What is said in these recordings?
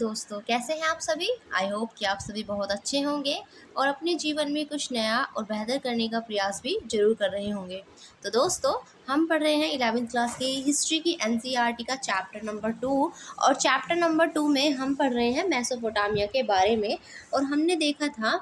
दोस्तों, कैसे हैं आप सभी। आई होप कि आप सभी बहुत अच्छे होंगे और अपने जीवन में कुछ नया और बेहतर करने का प्रयास भी जरूर कर रहे होंगे। तो दोस्तों, हम पढ़ रहे हैं 11वीं क्लास की हिस्ट्री की एनसीईआरटी का चैप्टर नंबर 2। और चैप्टर नंबर 2 में हम पढ़ रहे हैं मेसोपोटामिया के बारे में। और हमने देखा था,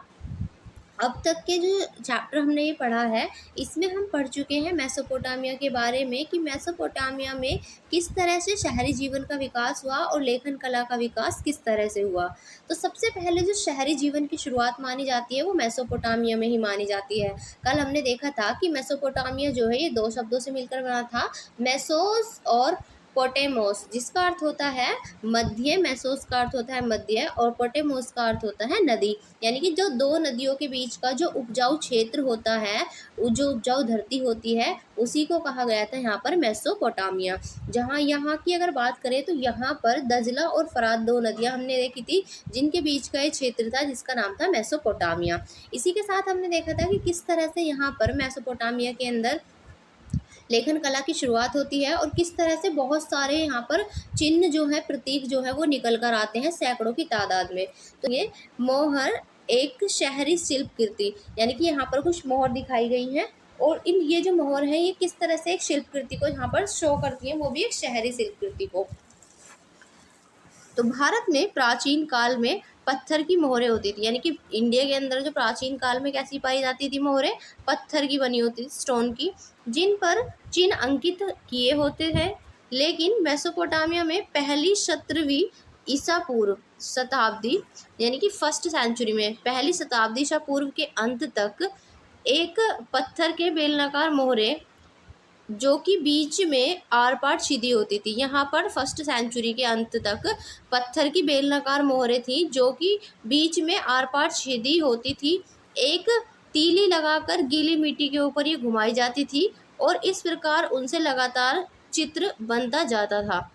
अब तक के जो चैप्टर हमने ये पढ़ा है, इसमें हम पढ़ चुके हैं मेसोपोटामिया के बारे में कि मेसोपोटामिया में किस तरह से शहरी जीवन का विकास हुआ और लेखन कला का विकास किस तरह से हुआ। तो सबसे पहले जो शहरी जीवन की शुरुआत मानी जाती है वो मेसोपोटामिया में ही मानी जाती है। कल हमने देखा था कि मेसोपोटामिया जो है ये दो शब्दों से मिलकर बना था, मेसोस और पोटेमोस, जिसका अर्थ होता है मध्य। मेसोस का अर्थ होता है मध्य और पोटेमोस का अर्थ होता है नदी। यानी कि जो दो नदियों के बीच का जो उपजाऊ क्षेत्र होता है, जो उपजाऊ धरती होती है, उसी को कहा गया था यहाँ पर मेसोपोटामिया। जहाँ यहाँ की अगर बात करें तो यहाँ पर दजला और फरात दो नदियाँ हमने देखी थी, जिनके बीच का एक क्षेत्र था जिसका नाम था मेसोपोटामिया। इसी के साथ हमने देखा था कि किस तरह से यहाँ पर मेसोपोटामिया के अंदर लेखन कला की शुरुआत होती है और किस तरह से बहुत सारे यहाँ पर चिन्ह जो है, प्रतीक जो है वो निकल कर आते हैं सैकड़ों की तादाद में। तो ये मोहर एक शहरी शिल्प कृति, यानी कि यहाँ पर कुछ मोहर दिखाई गई हैं और ये जो मोहर है ये किस तरह से एक शिल्प कृति को यहाँ पर शो करती है, वो भी एक शहरी शिल्प कृति को। तो भारत में प्राचीन काल में पत्थर की मोहरें होती थी, यानी कि इंडिया के अंदर जो प्राचीन काल में कैसी पाई जाती थी मोहरें, पत्थर की बनी होती थी, स्टोन की, जिन पर चिन्ह अंकित किए होते हैं। लेकिन मेसोपोटामिया में पहली 17वीं ईसा पूर्व शताब्दी, यानी कि फर्स्ट सेंचुरी में पहली शताब्दी ईसा पूर्व के अंत तक एक पत्थर के बेलनाकार मोहरें जो कि बीच में आर पार छिदी होती थी। यहाँ पर फर्स्ट सेंचुरी के अंत तक पत्थर की बेलनाकार मोहरें थी जो कि बीच में आर पार छिदी होती थी। एक तीली लगाकर गीली मिट्टी के ऊपर ये घुमाई जाती थी और इस प्रकार उनसे लगातार चित्र बनता जाता था।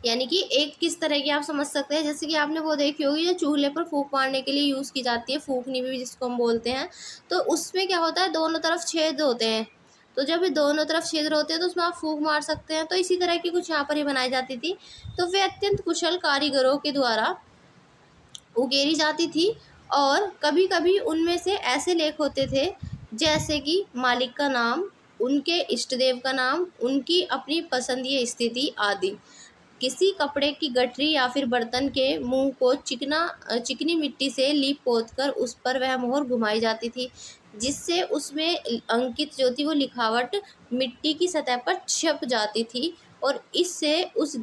यानी कि एक किस तरह की आप समझ सकते हैं, जैसे कि आपने वो देखी होगी जो चूल्हे पर फूंक मारने के लिए यूज़ की जाती है, फूंकनी भी जिसको हम बोलते हैं। तो उसमें क्या होता है, दोनों तरफ छेद होते हैं। तो जब ये दोनों तरफ छेद होते हैं तो उसमें आप फूंक मार सकते हैं। तो इसी तरह की कुछ यहाँ पर ये बनाई जाती थी। तो वे अत्यंत कुशल कारीगरों के द्वारा उकेरी जाती थी और कभी कभी उनमें से ऐसे लेख होते थे जैसे कि मालिक का नाम, उनके इष्टदेव का नाम, उनकी अपनी पसंदीय स्थिति आदि। किसी कपड़े की गठरी या फिर बर्तन के मुंह को चिकनी मिट्टी से लीप पोत कर उस पर वह मोहर घुमाई जाती थी, जिससे उसमें अंकित जो थी वो लिखावट मिट्टी की सतह पर छप जाती थी और इससे उस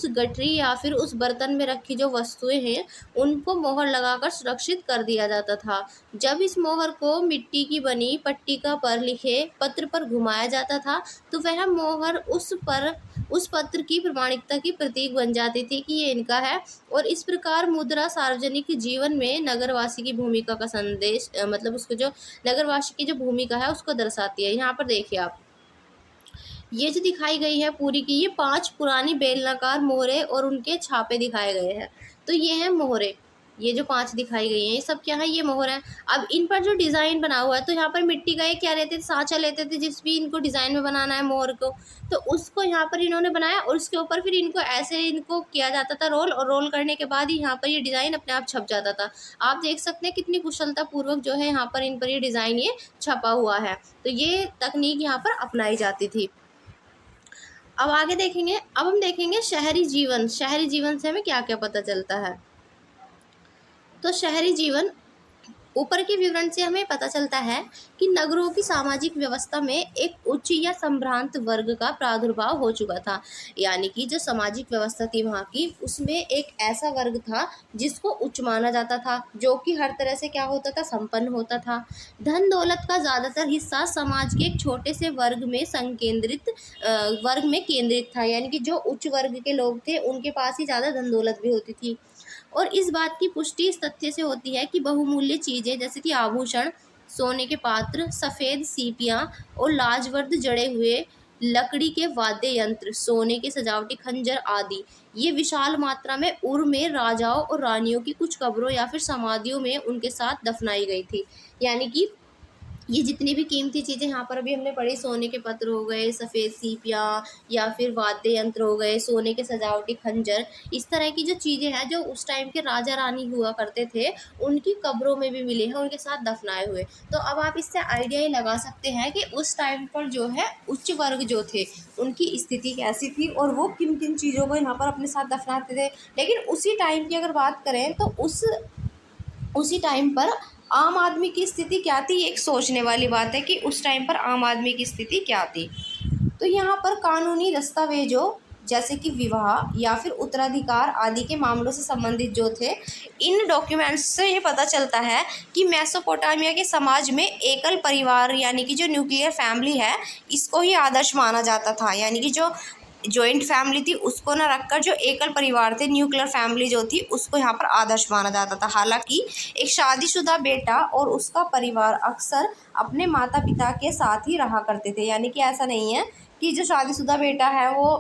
गठरी या फिर उस बर्तन में रखी जो वस्तुएं हैं उनको मोहर लगाकर सुरक्षित कर दिया जाता था। जब इस मोहर को मिट्टी की बनी पट्टिका पर लिखे पत्र पर घुमाया जाता था तो वह मोहर उस पत्र की प्रमाणिकता की प्रतीक बन जाती थी कि ये इनका है। और इस प्रकार मुद्रा सार्वजनिक जीवन में नगरवासी की भूमिका का संदेश, मतलब उसको जो नगरवासी की जो भूमिका है उसको दर्शाती है। यहाँ पर देखिए आप, ये जो दिखाई गई है पूरी की, ये 5 पुरानी बेलनाकार मोहरें और उनके छापे दिखाए गए हैं। तो ये हैं मोहरें, ये जो 5 दिखाई गई हैं ये सब क्या है, ये मोहर है। अब इन पर जो डिज़ाइन बना हुआ है, तो यहाँ पर मिट्टी का एक क्या लेते थे, साँचा लेते थे, जिस भी इनको डिज़ाइन में बनाना है मोहर को, तो उसको यहाँ पर इन्होंने बनाया और उसके ऊपर फिर इनको ऐसे इनको किया जाता था रोल, और रोल करने के बाद ही यहाँ पर ये डिज़ाइन अपने आप छप जाता था। आप देख सकते हैं कितनी कुशलतापूर्वक जो है यहाँ पर इन पर ये डिज़ाइन ये छपा हुआ है। तो ये तकनीक यहाँ पर अपनाई जाती थी। अब आगे देखेंगे, अब हम देखेंगे शहरी जीवन। शहरी जीवन से हमें क्या क्या पता चलता है। तो शहरी जीवन, ऊपर के विवरण से हमें पता चलता है कि नगरों की सामाजिक व्यवस्था में एक उच्च या संभ्रांत वर्ग का प्रादुर्भाव हो चुका था। यानी कि जो सामाजिक व्यवस्था थी वहाँ की, उसमें एक ऐसा वर्ग था जिसको उच्च माना जाता था, जो कि हर तरह से क्या होता था, संपन्न होता था। धन दौलत का ज़्यादातर हिस्सा समाज के एक छोटे से वर्ग में केंद्रित था। यानी कि जो उच्च वर्ग के लोग थे उनके पास ही ज़्यादा धन दौलत भी होती थी। और इस बात की पुष्टि इस तथ्य से होती है कि बहुमूल्य चीज़ें जैसे कि आभूषण, सोने के पात्र, सफ़ेद सीपियाँ और लाजवर्द जड़े हुए लकड़ी के वाद्य यंत्र, सोने के सजावटी खंजर आदि, ये विशाल मात्रा में उर में राजाओं और रानियों की कुछ कब्रों या फिर समाधियों में उनके साथ दफनाई गई थी। यानी कि ये जितनी भी कीमती चीज़ें यहाँ पर अभी हमने पढ़ी, सोने के पत्र हो गए, सफ़ेद सीपियाँ या फिर वाद्य यंत्र हो गए, सोने के सजावटी खंजर, इस तरह की जो चीज़ें हैं जो उस टाइम के राजा रानी हुआ करते थे, उनकी कब्रों में भी मिले हैं, उनके साथ दफनाए हुए। तो अब आप इससे आइडिया ये लगा सकते हैं कि उस टाइम पर जो है उच्च वर्ग जो थे, उनकी स्थिति कैसी थी और वो किन किन चीज़ों को यहाँ पर अपने साथ दफनाते थे। लेकिन उसी टाइम की अगर बात करें तो उसी टाइम पर आम आदमी की स्थिति क्या थी, एक सोचने वाली बात है कि उस टाइम पर आम आदमी की स्थिति क्या थी। तो यहाँ पर कानूनी दस्तावेजों जैसे कि विवाह या फिर उत्तराधिकार आदि के मामलों से संबंधित जो थे, इन डॉक्यूमेंट्स से ये पता चलता है कि मेसोपोटामिया के समाज में एकल परिवार यानी कि जो न्यूक्लियर फैमिली है, इसको ही आदर्श माना जाता था। यानी कि जो जॉइंट फैमिली थी उसको ना रखकर जो एकल परिवार थे, न्यूक्लियर फैमिली जो थी, उसको यहाँ पर आदर्श माना जाता था। हालांकि एक शादीशुदा बेटा और उसका परिवार अक्सर अपने माता पिता के साथ ही रहा करते थे। यानी कि ऐसा नहीं है कि जो शादीशुदा बेटा है वो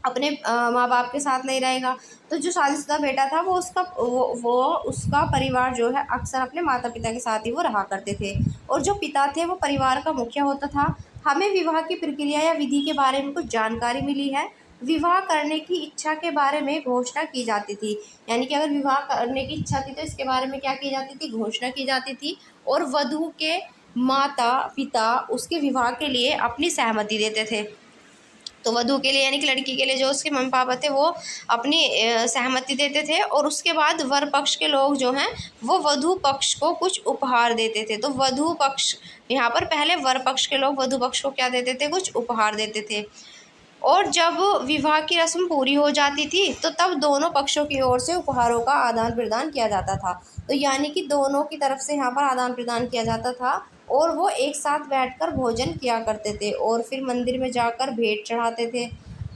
अपने माँ बाप के साथ नहीं रहेगा। तो जो शादीशुदा बेटा था वो उसका परिवार जो है अक्सर अपने माता पिता के साथ ही वो रहा करते थे, और जो पिता थे वो परिवार का मुखिया होता था। हमें विवाह की प्रक्रिया या विधि के बारे में कुछ जानकारी मिली है। विवाह करने की इच्छा के बारे में घोषणा की जाती थी। यानी कि अगर विवाह करने की इच्छा थी तो इसके बारे में क्या की जाती थी, घोषणा की जाती थी। और वधू के माता पिता उसके विवाह के लिए अपनी सहमति देते थे। तो वधू के लिए यानी कि लड़की के लिए जो उसके मम्मी पापा थे वो अपनी सहमति देते थे, और उसके बाद वर पक्ष के लोग जो हैं वो वधू पक्ष को कुछ उपहार देते थे। तो वधू पक्ष यहाँ पर पहले वर पक्ष के लोग वधू पक्ष को क्या देते थे, कुछ उपहार देते थे। और जब विवाह की रस्म पूरी हो जाती थी तो तब दोनों पक्षों की ओर से उपहारों का आदान प्रदान किया जाता था। तो यानी कि दोनों की तरफ से यहाँ पर आदान प्रदान किया जाता था, और वो एक साथ बैठकर भोजन किया करते थे और फिर मंदिर में जाकर भेंट चढ़ाते थे।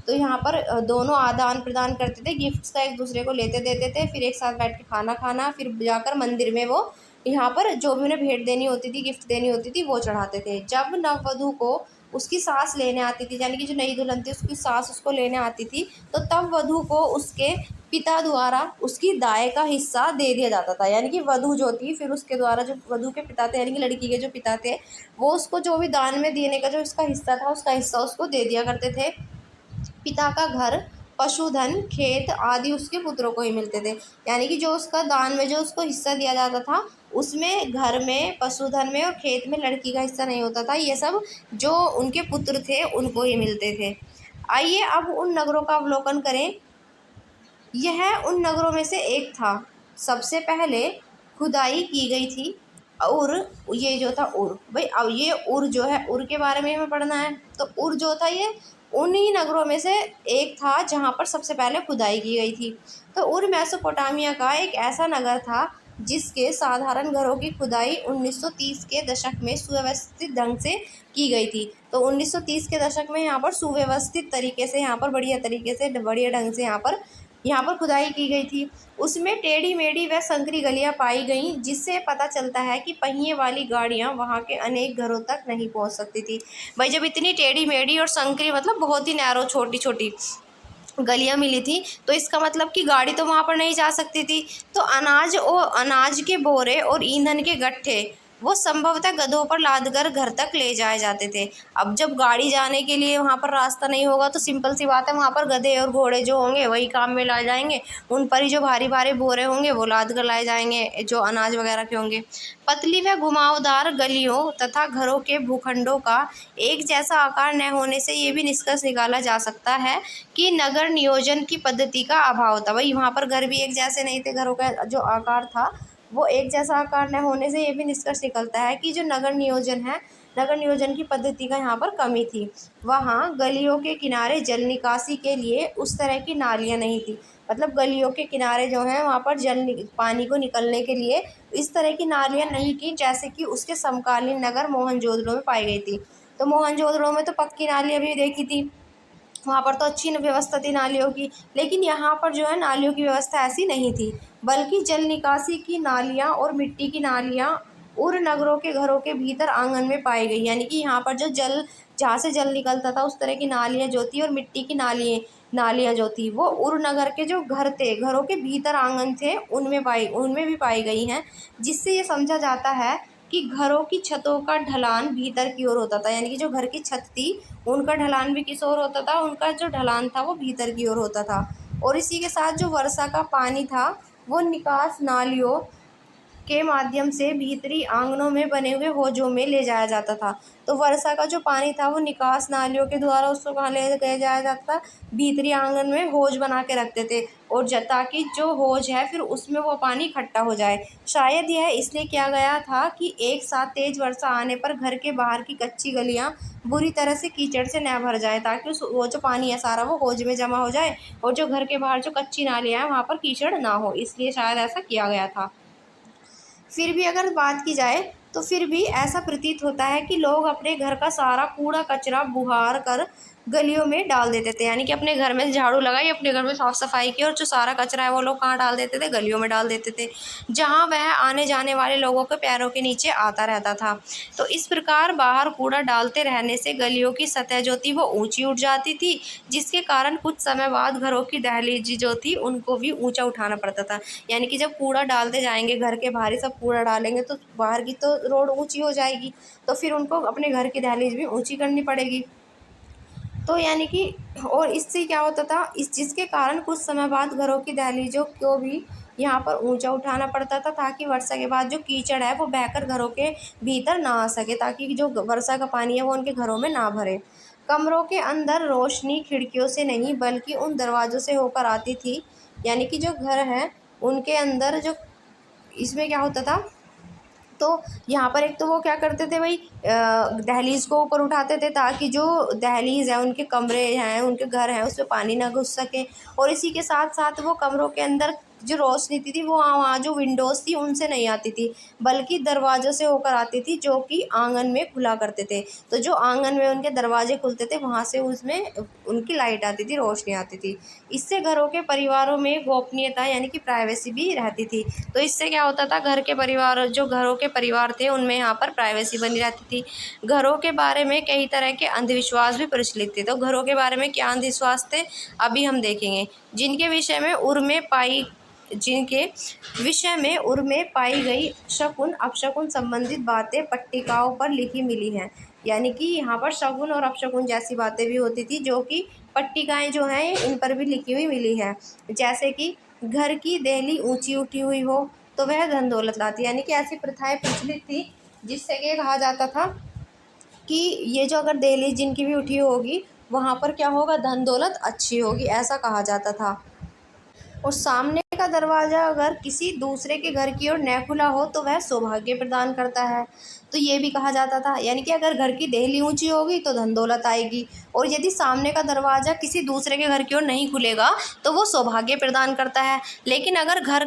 तो यहाँ पर दोनों आदान प्रदान करते थे, गिफ्ट्स का एक दूसरे को लेते देते थे, फिर एक साथ बैठ के खाना खाना, फिर जाकर मंदिर में वो यहाँ पर जो भी उन्हें भेंट देनी होती थी, गिफ्ट देनी होती थी, वो चढ़ाते थे। जब नववधू को उसकी सास लेने आती थी, यानी कि जो नई दुल्हन थी उसकी सास उसको लेने आती थी, तो तब वधू को उसके पिता द्वारा उसकी दाय का हिस्सा दे दिया जाता था। यानी कि वधू जो थी फिर उसके द्वारा जो वधू के पिता थे यानी कि लड़की के जो पिता थे, वो उसको जो भी दान में देने का जो उसका हिस्सा था उसका हिस्सा उसको दे दिया करते थे। पिता का घर, पशुधन, खेत आदि उसके पुत्रों को ही मिलते थे। यानी कि जो उसका दान में जो उसको हिस्सा दिया जाता था उसमें घर में, पशुधन में और खेत में लड़की का हिस्सा नहीं होता था। ये सब जो उनके पुत्र थे उनको ही मिलते थे। आइए अब उन नगरों का अवलोकन करें। यह उन नगरों में से एक था। सबसे पहले खुदाई की गई थी। और ये जो था उर, भाई अब ये उर जो है, उर के बारे में हमें पढ़ना है। तो उर जो था ये उन्हीं नगरों में से एक था जहाँ पर सबसे पहले खुदाई की गई थी। तो उर मेसोपोटामिया का एक ऐसा नगर था जिसके साधारण घरों की खुदाई 1930 के दशक में सुव्यवस्थित ढंग से की गई थी। तो 1930 के दशक में यहाँ पर सुव्यवस्थित तरीके से, यहाँ पर बढ़िया तरीके से, बढ़िया ढंग से यहाँ पर खुदाई की गई थी। उसमें टेढ़ी मेढ़ी व संकरी गलियाँ पाई गईं, जिससे पता चलता है कि पहिए वाली गाड़ियाँ वहाँ के अनेक घरों तक नहीं पहुँच सकती थी। भाई जब इतनी टेढ़ी मेढ़ी और संकरी मतलब बहुत ही नैरो छोटी छोटी गलियाँ मिली थी, तो इसका मतलब कि गाड़ी तो वहाँ पर नहीं जा सकती थी। तो अनाज के बोरे और ईंधन के गट्ठे वो संभवतः गधों पर लादकर घर तक ले जाए जाते थे। अब जब गाड़ी जाने के लिए वहाँ पर रास्ता नहीं होगा तो सिंपल सी बात है, वहाँ पर गधे और घोड़े जो होंगे वही काम में लाए जाएंगे। उन पर ही जो भारी भारी बोरे होंगे वो लाद कर लाए जाएंगे जो अनाज वगैरह के होंगे। पतली व घुमावदार गलियों तथा घरों के भूखंडों का एक जैसा आकार न होने से ये भी निष्कर्ष निकाला जा सकता है कि नगर नियोजन की पद्धति का अभाव था। भाई वहाँ पर घर भी एक जैसे नहीं थे, घरों का जो आकार था वो एक जैसा आकार न होने से ये भी निष्कर्ष निकलता है कि जो नगर नियोजन है, नगर नियोजन की पद्धति का यहाँ पर कमी थी। वहाँ गलियों के किनारे जल निकासी के लिए उस तरह की नालियाँ नहीं थी। मतलब गलियों के किनारे जो है वहाँ पर पानी को निकलने के लिए इस तरह की नालियाँ नहीं थी जैसे कि उसके समकालीन नगर मोहनजोदड़ो में पाई गई थी। तो मोहनजोदड़ो में तो पक्की नालियाँ भी देखी थी, वहाँ पर तो अच्छी व्यवस्था थी नालियों की, लेकिन यहाँ पर जो है नालियों की व्यवस्था ऐसी नहीं थी, बल्कि जल निकासी की नालियाँ और मिट्टी की नालियाँ उर नगरों के घरों के भीतर आंगन में पाई गई। यानी कि यहाँ पर जो जल, जहाँ से जल निकलता था उस तरह की नालियाँ जो थी और मिट्टी की नालियाँ जो थी वो उर नगर के जो घर थे, घरों के भीतर आंगन थे, उनमें भी पाई गई हैं। जिससे ये समझा जाता है कि घरों की छतों का ढलान भीतर की ओर होता था, यानी कि जो घर की छत थी उनका ढलान भी किस ओर होता था, उनका जो ढलान था वो भीतर की ओर होता था। और इसी के साथ जो वर्षा का पानी था वो निकास नालियों के माध्यम से भीतरी आंगनों में बने हुए हौजों में ले जाया जाता था। तो वर्षा का जो पानी था वो निकास नालियों के द्वारा उसको कहाँ ले जाया जाता था, भीतरी आंगन में हौज बना के रखते थे, और ताकि जो हौज है फिर उसमें वो पानी इकट्ठा हो जाए। शायद यह इसलिए किया गया था कि एक साथ तेज वर्षा आने पर घर के बाहर की कच्ची गलियाँ बुरी तरह से कीचड़ से न भर जाए, ताकि उस वो जो पानी है सारा वो हौज में जमा हो जाए, और जो घर के बाहर जो कच्ची नालियाँ हैं वहाँ पर कीचड़ ना हो, इसलिए शायद ऐसा किया गया था। फिर भी अगर बात की जाए तो फिर भी ऐसा प्रतीत होता है कि लोग अपने घर का सारा कूड़ा कचरा बुहार कर गलियों में डाल देते थे, यानी कि अपने घर में झाड़ू लगाई, अपने घर में साफ सफाई की, और जो सारा कचरा है वो लोग कहाँ डाल देते थे, गलियों में डाल देते थे, जहाँ वह आने जाने वाले लोगों के पैरों के नीचे आता रहता था। तो इस प्रकार बाहर कूड़ा डालते रहने से गलियों की सतह जो थी वो ऊंची उठ जाती थी, जिसके कारण कुछ समय बाद घरों की दहलीज जो थी उनको भी ऊंचा उठाना पड़ता था। यानी कि जब कूड़ा डालते जाएंगे, घर के बाहर ही सब कूड़ा डालेंगे तो बाहर की तो रोड ऊंची हो जाएगी, तो फिर उनको अपने घर की दहलीज भी ऊंची करनी पड़ेगी। तो यानी कि और इससे क्या होता था, इस जिसके कारण कुछ समय बाद घरों की दहलीजों को भी यहाँ पर ऊंचा उठाना पड़ता था, ताकि वर्षा के बाद जो कीचड़ है वो बहकर घरों के भीतर ना आ सके, ताकि जो वर्षा का पानी है वो उनके घरों में ना भरे। कमरों के अंदर रोशनी खिड़कियों से नहीं बल्कि उन दरवाज़ों से होकर आती थी, यानी कि जो घर हैं उनके अंदर जो इसमें क्या होता था, तो यहाँ पर एक तो वो क्या करते थे भाई, दहलीज़ को ऊपर उठाते थे ताकि जो दहलीज़ है उनके कमरे हैं उनके घर हैं उसमें पानी ना घुस सके, और इसी के साथ साथ वो कमरों के अंदर जो रोशनी थी वो वहाँ जो विंडोज़ थी उनसे नहीं आती थी, बल्कि दरवाज़ों से होकर आती थी जो कि आंगन में खुला करते थे। तो जो आंगन में उनके दरवाजे खुलते थे वहाँ से उसमें उनकी लाइट आती थी, रोशनी आती थी। इससे घरों के परिवारों में गोपनीयता यानी कि प्राइवेसी भी रहती थी। तो इससे क्या होता था, घर के परिवार जो घरों के परिवार थे उनमें यहाँ पर प्राइवेसी बनी रहती थी। घरों के बारे में कई तरह के अंधविश्वास भी प्रचलित थे। तो घरों के बारे में क्या अंधविश्वास थे अभी हम देखेंगे, जिनके विषय में उर्मे पाई गई शकुन अपशकुन संबंधित बातें पट्टिकाओं पर लिखी मिली हैं। यानी कि यहाँ पर शकुन और अपशकुन जैसी बातें भी होती थी जो कि पट्टिकाएं जो हैं इन पर भी लिखी हुई मिली है। जैसे कि घर की देहली ऊंची उठी हुई हो तो वह धन दौलत लाती, यानी कि ऐसी प्रथाएं प्रचलित थी जिससे कि कहा जाता था कि ये जो अगर देहली जिनकी भी उठी होगी वहाँ पर क्या होगा, धन दौलत अच्छी होगी, ऐसा कहा जाता था। और सामने का दरवाज़ा अगर किसी दूसरे के घर की ओर न खुला हो तो वह सौभाग्य प्रदान करता है, तो ये भी कहा जाता था। यानी कि अगर घर की देहली ऊंची होगी तो धन दौलत आएगी, और यदि सामने का दरवाज़ा किसी दूसरे के घर की ओर नहीं खुलेगा तो वो सौभाग्य प्रदान करता है। लेकिन अगर घर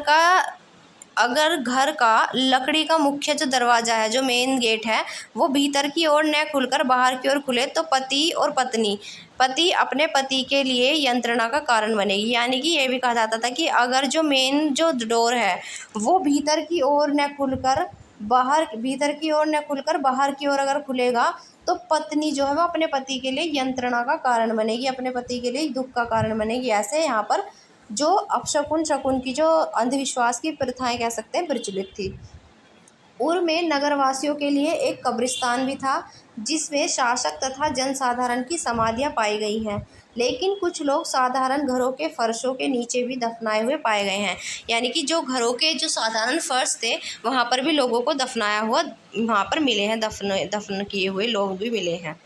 का लकड़ी का मुख्य जो दरवाज़ा है, जो मेन गेट है, वो भीतर की ओर न खुलकर बाहर की ओर खुले तो पति अपने पति के लिए यंत्रणा का कारण बनेगी। यानी कि ये भी कहा जाता था कि अगर जो मेन जो डोर है वो भीतर की ओर न खुलकर बाहर की ओर अगर खुलेगा तो पत्नी जो है वो अपने पति के लिए यंत्रणा का कारण बनेगी, अपने पति के लिए दुख का कारण बनेगी। ऐसे यहाँ पर जो अपशकुन शकुन की जो अंधविश्वास की प्रथाएं कह सकते हैं प्रचलित थी। उर में नगरवासियों के लिए एक कब्रिस्तान भी था जिसमें शासक तथा जनसाधारण की समाधियां पाई गई हैं, लेकिन कुछ लोग साधारण घरों के फर्शों के नीचे भी दफनाए हुए पाए गए हैं। यानी कि जो घरों के जो साधारण फर्श थे वहाँ पर भी लोगों को दफनाया हुआ वहाँ पर मिले हैं, दफन किए हुए लोग भी मिले हैं।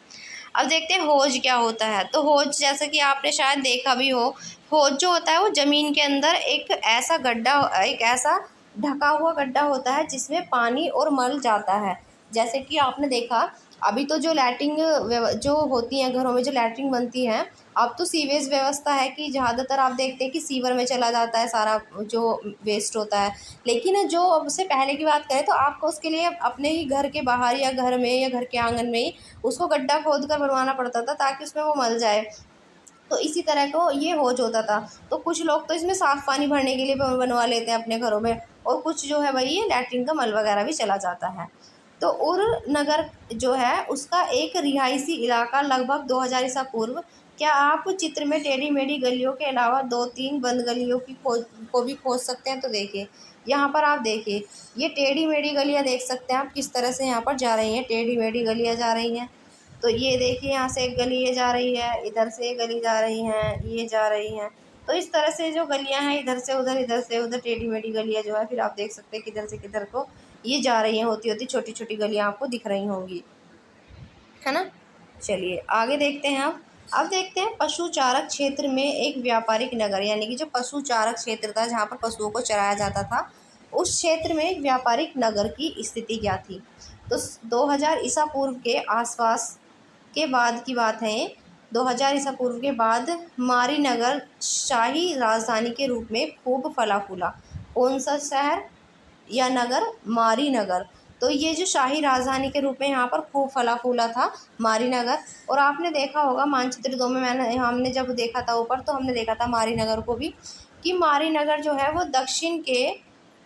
अब देखते हैं हौज क्या होता है। तो हौज जैसा कि आपने शायद देखा भी हो, हौज जो होता है वो ज़मीन के अंदर एक ऐसा ढका हुआ गड्ढा होता है जिसमें पानी और मल जाता है। जैसे कि आपने देखा अभी तो जो जो होती हैं घरों में जो लैट्रिन बनती हैं, अब तो सीवेज व्यवस्था है कि ज़्यादातर आप देखते हैं कि सीवर में चला जाता है सारा जो वेस्ट होता है। लेकिन जो अब से पहले की बात करें तो आपको उसके लिए अपने ही घर के बाहर या घर में या घर के आंगन में ही उसको गड्ढा खोद कर बनवाना पड़ता था ताकि उसमें वो मल जाए। तो इसी तरह को ये हौज होता था। तो कुछ लोग तो इसमें साफ़ पानी भरने के लिए बनवा लेते हैं अपने घरों में, और कुछ जो है भाई ये लैट्रिन का मल वगैरह भी चला जाता है। तो उर नगर जो है उसका एक रिहायशी इलाका लगभग 2000 ईसा पूर्व क्या आप चित्र में टेढ़ी मेढ़ी गलियों के अलावा 2-3 बंद गलियों की खोज को भी खोज सकते हैं? तो देखिए, यहाँ पर आप देखिए, ये टेढ़ी मेढ़ी गलियाँ देख सकते हैं आप किस तरह से यहाँ पर जा रही हैं, टेढ़ी मेढ़ी गलियाँ जा रही हैं। तो ये देखिए, यहाँ से एक गली ये जा रही है, इधर से एक गली जा रही हैं, ये जा रही हैं। तो इस तरह से जो गलियाँ हैं, इधर से उधर टेढ़ी मेढ़ी गलियाँ जो है, फिर आप देख सकते हैं किधर से किधर को ये जा रही हैं, होती छोटी छोटी गलियाँ आपको दिख रही होंगी, है ना। चलिए आगे देखते हैं। अब देखते हैं पशु चारक क्षेत्र में एक व्यापारिक नगर, यानी कि जो पशु चारक क्षेत्र था जहाँ पर पशुओं को चराया जाता था, उस क्षेत्र में एक व्यापारिक नगर की स्थिति क्या थी? तो 2000 ईसा पूर्व के आसपास के बाद की बात है। 2000 ईसा पूर्व के बाद मारी नगर शाही राजधानी के रूप में खूब फला फूला। कौन सा शहर या नगर? मारी नगर। तो ये जो शाही राजधानी के रूप में यहाँ पर खूब फला फूला था, मारी नगर। और आपने देखा होगा मानचित्र 2 में हमने जब देखा था ऊपर, तो हमने देखा था मारी नगर को भी, कि मारी नगर जो है वो दक्षिण के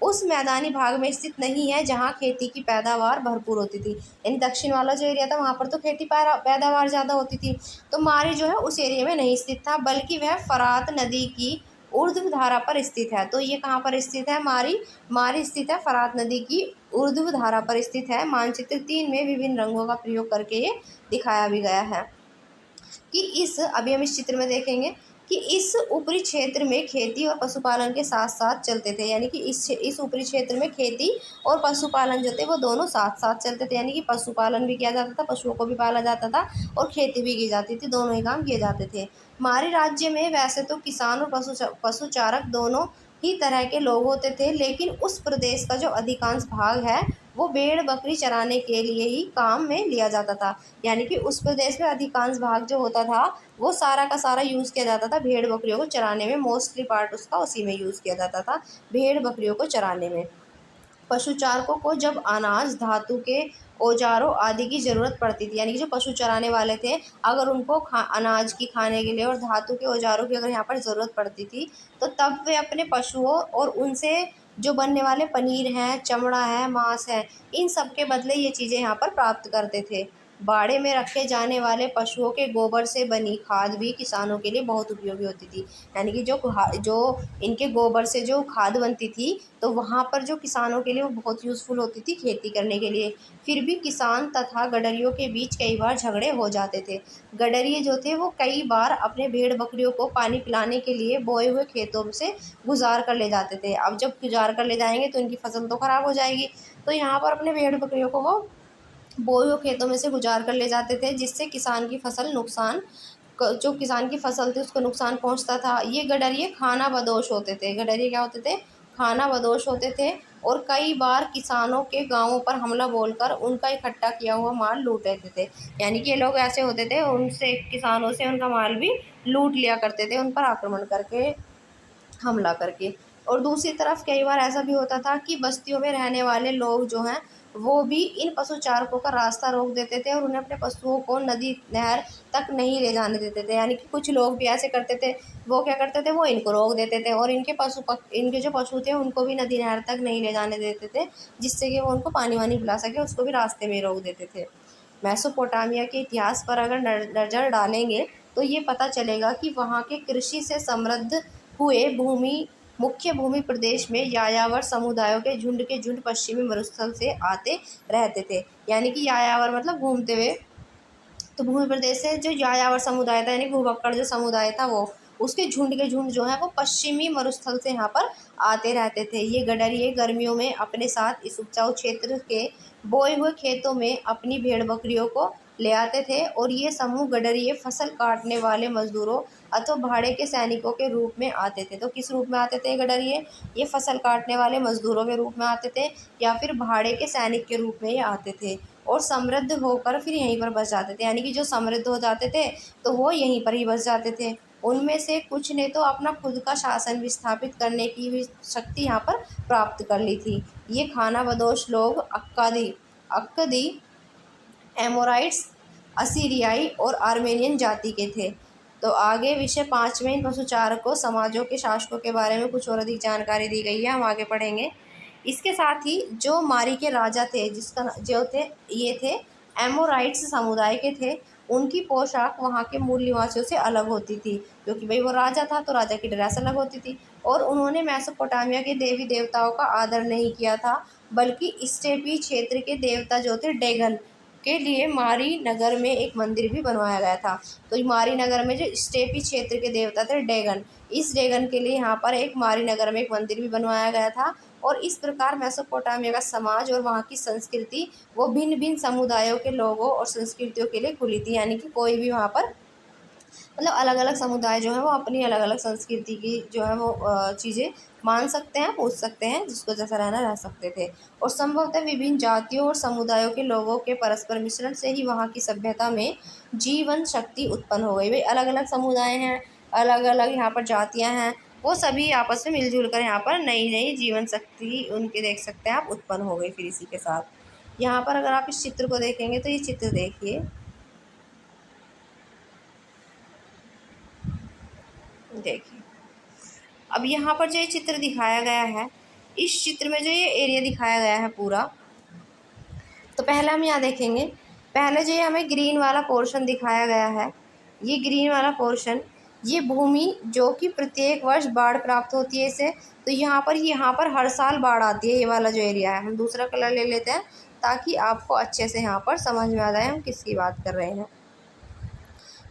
उस मैदानी भाग में स्थित नहीं है जहाँ खेती की पैदावार भरपूर होती थी। यानी दक्षिण वाला जो एरिया था वहाँ पर तो खेती पैदावार ज़्यादा होती थी। तो मारी जो है उस एरिया में नहीं स्थित था, बल्कि वह फरात नदी की ऊर्ध्व धारा पर स्थित है। तो ये कहाँ पर स्थित है? मारी स्थित है फरात नदी की ऊर्ध्व धारा पर स्थित है। मानचित्र 3 में विभिन्न रंगों का प्रयोग करके ये दिखाया भी गया है कि अभी हम इस चित्र में देखेंगे कि इस ऊपरी क्षेत्र में खेती और पशुपालन के साथ साथ चलते थे। यानी कि इस ऊपरी क्षेत्र में खेती और पशुपालन जो थे वो दोनों साथ साथ चलते थे। यानी कि पशुपालन भी किया जाता था, पशुओं को भी पाला जाता था और खेती भी की जाती थी, दोनों ही काम किए जाते थे। मारी राज्य में वैसे तो किसान और पशुचारक दोनों ही तरह के लोग होते थे, लेकिन उस प्रदेश का जो अधिकांश भाग है वो भेड़ बकरी चराने के लिए ही काम में लिया जाता था। यानी कि उस प्रदेश में अधिकांश भाग जो होता था वो सारा का सारा यूज़ किया जाता था भेड़ बकरियों को चराने में। मोस्टली पार्ट उसका उसी में यूज़ किया जाता था, भेड़ बकरियों को चराने में। पशुचारकों को जब अनाज, धातु के औजारों आदि की ज़रूरत पड़ती थी, यानी कि जो पशु चराने वाले थे, अगर उनको अनाज की खाने के लिए और धातु के औजारों की अगर यहाँ पर ज़रूरत पड़ती थी, तो तब वे अपने पशुओं और उनसे जो बनने वाले पनीर है, चमड़ा है, मांस है, इन सब के बदले ये चीज़ें यहाँ पर प्राप्त करते थे। बाड़े में रखे जाने वाले पशुओं के गोबर से बनी खाद भी किसानों के लिए बहुत उपयोगी होती थी। यानी कि जो इनके गोबर से जो खाद बनती थी, तो वहाँ पर जो किसानों के लिए वो बहुत यूज़फुल होती थी खेती करने के लिए। फिर भी किसान तथा गडरियों के बीच कई बार झगड़े हो जाते थे। गडरिये जो थे वो कई बार अपने भेड़ बकरियों को पानी पिलाने के लिए बोए हुए खेतों से गुजार कर ले जाते थे। अब जब गुजार कर ले जाएंगे तो इनकी फसल तो ख़राब हो जाएगी, तो यहाँ पर अपने भेड़ बकरियों को वो बोए हुए खेतों में से गुजार कर ले जाते थे, जिससे जो किसान की फसल थी उसको नुकसान पहुंचता था। ये गडरिये खाना बदोश होते थे। गडरिये क्या होते थे? खाना बदोश होते थे और कई बार किसानों के गांवों पर हमला बोलकर उनका इकट्ठा किया हुआ माल लूट लेते थे। यानी कि ये लोग ऐसे होते थे, उनसे किसानों से उनका माल भी लूट लिया करते थे, उन पर आक्रमण करके, हमला करके। और दूसरी तरफ कई बार ऐसा भी होता था कि बस्तियों में रहने वाले लोग जो हैं वो भी इन पशुचारकों का रास्ता रोक देते थे और उन्हें अपने पशुओं को नदी नहर तक नहीं ले जाने देते थे। यानी कि कुछ लोग भी ऐसे करते थे, वो क्या करते थे, वो इनको रोक देते थे और इनके जो पशु थे उनको भी नदी नहर तक नहीं ले जाने देते थे, जिससे कि वो उनको पानी वानी पिला सके, उसको भी रास्ते में रोक देते थे। मेसोपोटामिया के इतिहास पर अगर नज़र डालेंगे तो ये पता चलेगा कि वहाँ के कृषि से समृद्ध हुए मुख्य भूमि प्रदेश में यायावर समुदायों के झुंड पश्चिमी मरुस्थल से आते रहते थे। यानी कि यायावर मतलब घूमते हुए, तो भूमि प्रदेश से जो यायावर समुदाय था, यानी भूभक्कड़ जो समुदाय था, वो उसके झुंड के झुंड जो है वो पश्चिमी मरुस्थल से यहाँ पर आते रहते थे। ये गडरिये गर्मियों में अपने साथ इस उपजाऊ क्षेत्र के बोए हुए खेतों में अपनी भेड़ बकरियों को ले आते थे और ये समूह गडरिये फसल काटने वाले मजदूरों अथवा भाड़े के सैनिकों के रूप में आते थे। तो किस रूप में आते थे गडरिये? ये फसल काटने वाले मजदूरों के रूप में आते थे या फिर भाड़े के सैनिक के रूप में ये आते थे और समृद्ध होकर फिर यहीं पर बस जाते थे। यानी कि जो समृद्ध हो जाते थे तो वो यहीं पर ही बस जाते थे। उनमें से कुछ ने तो अपना खुद का शासन विस्थापित करने की भी शक्ति यहाँ पर प्राप्त कर ली थी। ये खाना बदोश लोग अक्कदी, एमोराइट्स, असीरियाई और आर्मेनियन जाति के थे। तो आगे विषय 5 में इन पशुचारकों समाजों के शासकों के बारे में कुछ और अधिक जानकारी दी गई है, हम आगे पढ़ेंगे। इसके साथ ही जो मारी के राजा थे, ये थे एमोराइट्स समुदाय के थे। उनकी पोशाक वहाँ के मूल निवासियों से अलग होती थी, क्योंकि भाई वो राजा था तो राजा की ड्रेस अलग होती थी। और उन्होंने मेसोपोटामिया के देवी देवताओं का आदर नहीं किया था, बल्कि स्टेपी क्षेत्र के देवता जो थे डेगन के लिए मारी नगर में एक मंदिर भी बनवाया गया था। तो मारी नगर में जो स्टेपी क्षेत्र के देवता थे डेगन, इस डेगन के लिए यहाँ पर एक मारी नगर में एक मंदिर भी बनवाया गया था। और इस प्रकार मेसोपोटामिया का समाज और वहाँ की संस्कृति वो भिन्न भिन्न समुदायों के लोगों और संस्कृतियों के लिए खुली थी, यानी कि कोई भी वहाँ पर मतलब अलग अलग समुदाय जो है वो अपनी अलग अलग संस्कृति की जो है वो चीज़ें मान सकते हैं, पूछ सकते हैं, जिसको जैसा रहना रह सकते थे। और संभवतः विभिन्न जातियों और समुदायों के लोगों के परस्पर मिश्रण से ही वहाँ की सभ्यता में जीवन शक्ति उत्पन्न हो गई। भाई अलग अलग समुदाय हैं, अलग अलग यहाँ पर जातियाँ हैं, वो सभी आपस में मिलजुल कर यहाँ पर नई नई जीवन शक्ति उनके देख सकते हैं आप उत्पन्न हो गई। फिर इसी के साथ यहाँ पर अगर आप इस चित्र को देखेंगे तो ये चित्र देखिए, देखिए अब यहाँ पर जो ये चित्र दिखाया गया है, इस चित्र में जो ये एरिया दिखाया गया है पूरा, तो पहले हम यहाँ देखेंगे, पहले जो ये हमें ग्रीन वाला पोर्शन दिखाया गया है, ये ग्रीन वाला पोर्शन, ये भूमि जो कि प्रत्येक वर्ष बाढ़ प्राप्त होती है इसे। तो यहाँ पर हर साल बाढ़ आती है। ये वाला जो एरिया है, हम दूसरा कलर ले लेते हैं ताकि आपको अच्छे से यहाँ पर समझ में आ जाए हम किसकी बात कर रहे हैं।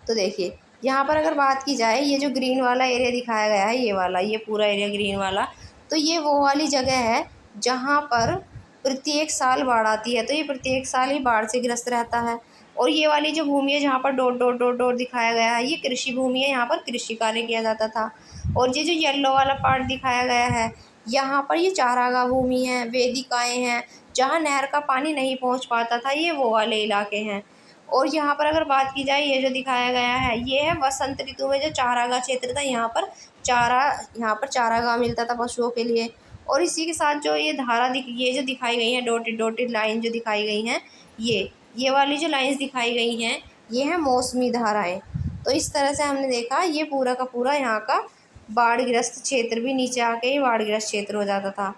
तो देखिए यहाँ पर अगर बात की जाए, ये जो ग्रीन वाला एरिया दिखाया गया है, ये वाला, ये पूरा एरिया ग्रीन वाला, तो ये वो वाली जगह है जहाँ पर प्रत्येक साल बाढ़ आती है। तो ये प्रत्येक साल ही बाढ़ से ग्रस्त रहता है। और ये वाली जो भूमि है जहाँ पर डॉट डॉट डॉट डॉट दिखाया गया है, ये कृषि भूमि है, यहाँ पर कृषि कार्य किया जाता था। और ये जो येलो वाला पार्ट दिखाया गया है, यहाँ पर ये चारागाह भूमि है, वेदिकाएँ हैं, जहाँ नहर का पानी नहीं पहुँच पाता था, ये वो वाले इलाके हैं। और यहाँ पर अगर बात की जाए, ये जो दिखाया गया है, ये है वसंत ऋतु में जो चारागाह क्षेत्र था, यहाँ पर चारागाह मिलता था पशुओं के लिए। और इसी के साथ जो ये ये जो दिखाई गई है डॉटेड डॉटेड लाइन जो दिखाई गई हैं, ये वाली जो लाइंस दिखाई गई हैं, ये है मौसमी धाराएं। तो इस तरह से हमने देखा ये पूरा का पूरा यहाँ का बाढ़ग्रस्त क्षेत्र भी नीचे आके ही बाढ़ग्रस्त क्षेत्र हो जाता था।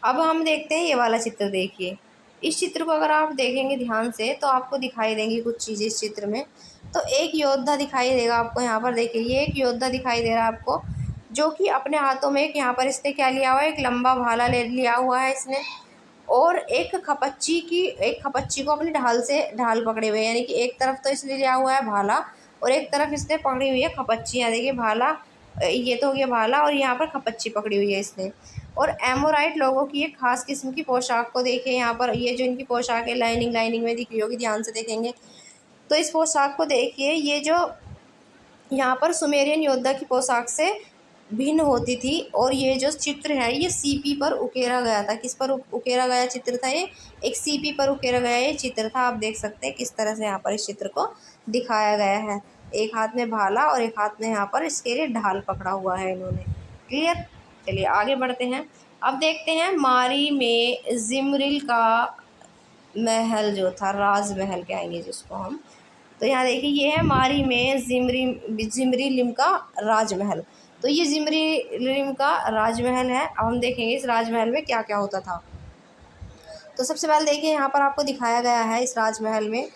अब हम देखते हैं ये वाला चित्र। देखिए इस चित्र को अगर आप देखेंगे ध्यान से तो आपको दिखाई देंगी कुछ चीज़ें इस चित्र में। तो एक योद्धा दिखाई देगा आपको यहाँ पर। देखिए ये एक योद्धा दिखाई दे रहा है आपको, जो कि अपने हाथों में एक यहाँ पर इसने क्या लिया हुआ है, एक लंबा भाला ले लिया हुआ है इसने। और एक खपच्ची को अपनी ढाल पकड़े हुए, यानी कि एक तरफ तो इसने लिया हुआ है भाला और एक तरफ इसने पकड़ी हुई है खपच्ची। यहाँ देखिए भाला, ये तो हो गया भाला, और यहाँ पर खपच्ची पकड़ी हुई है इसने। और एमोराइट लोगों की एक खास किस्म की पोशाक को देखिए यहाँ पर, ये जो इनकी पोशाक है लाइनिंग लाइनिंग में दिख रही होगी, ध्यान से देखेंगे तो इस पोशाक को देखिए। ये जो यहाँ पर सुमेरियन योद्धा की पोशाक से भिन्न होती थी। और ये जो चित्र है ये सीपी पर उकेरा गया था। किस पर उकेरा गया चित्र था ये? एक सीपी पर उकेरा गया ये चित्र था। आप देख सकते हैं किस तरह से यहाँ पर इस चित्र को दिखाया गया है। एक हाथ में भाला और एक हाथ में यहाँ पर इसके लिए ढाल पकड़ा हुआ है इन्होंने। क्लियर? चलिए आगे बढ़ते हैं। अब देखते हैं मारी में जिमरिल का महल जो था, राजमहल कहेंगे जिसको हम। तो यहाँ देखिए ये है मारी में जिमरी लिम का राजमहल। तो ये जिमरी लिम का राजमहल है। अब हम देखेंगे इस राजमहल में क्या क्या होता था। तो सबसे पहले देखिए यहाँ पर आपको दिखाया गया है इस राजमहल में,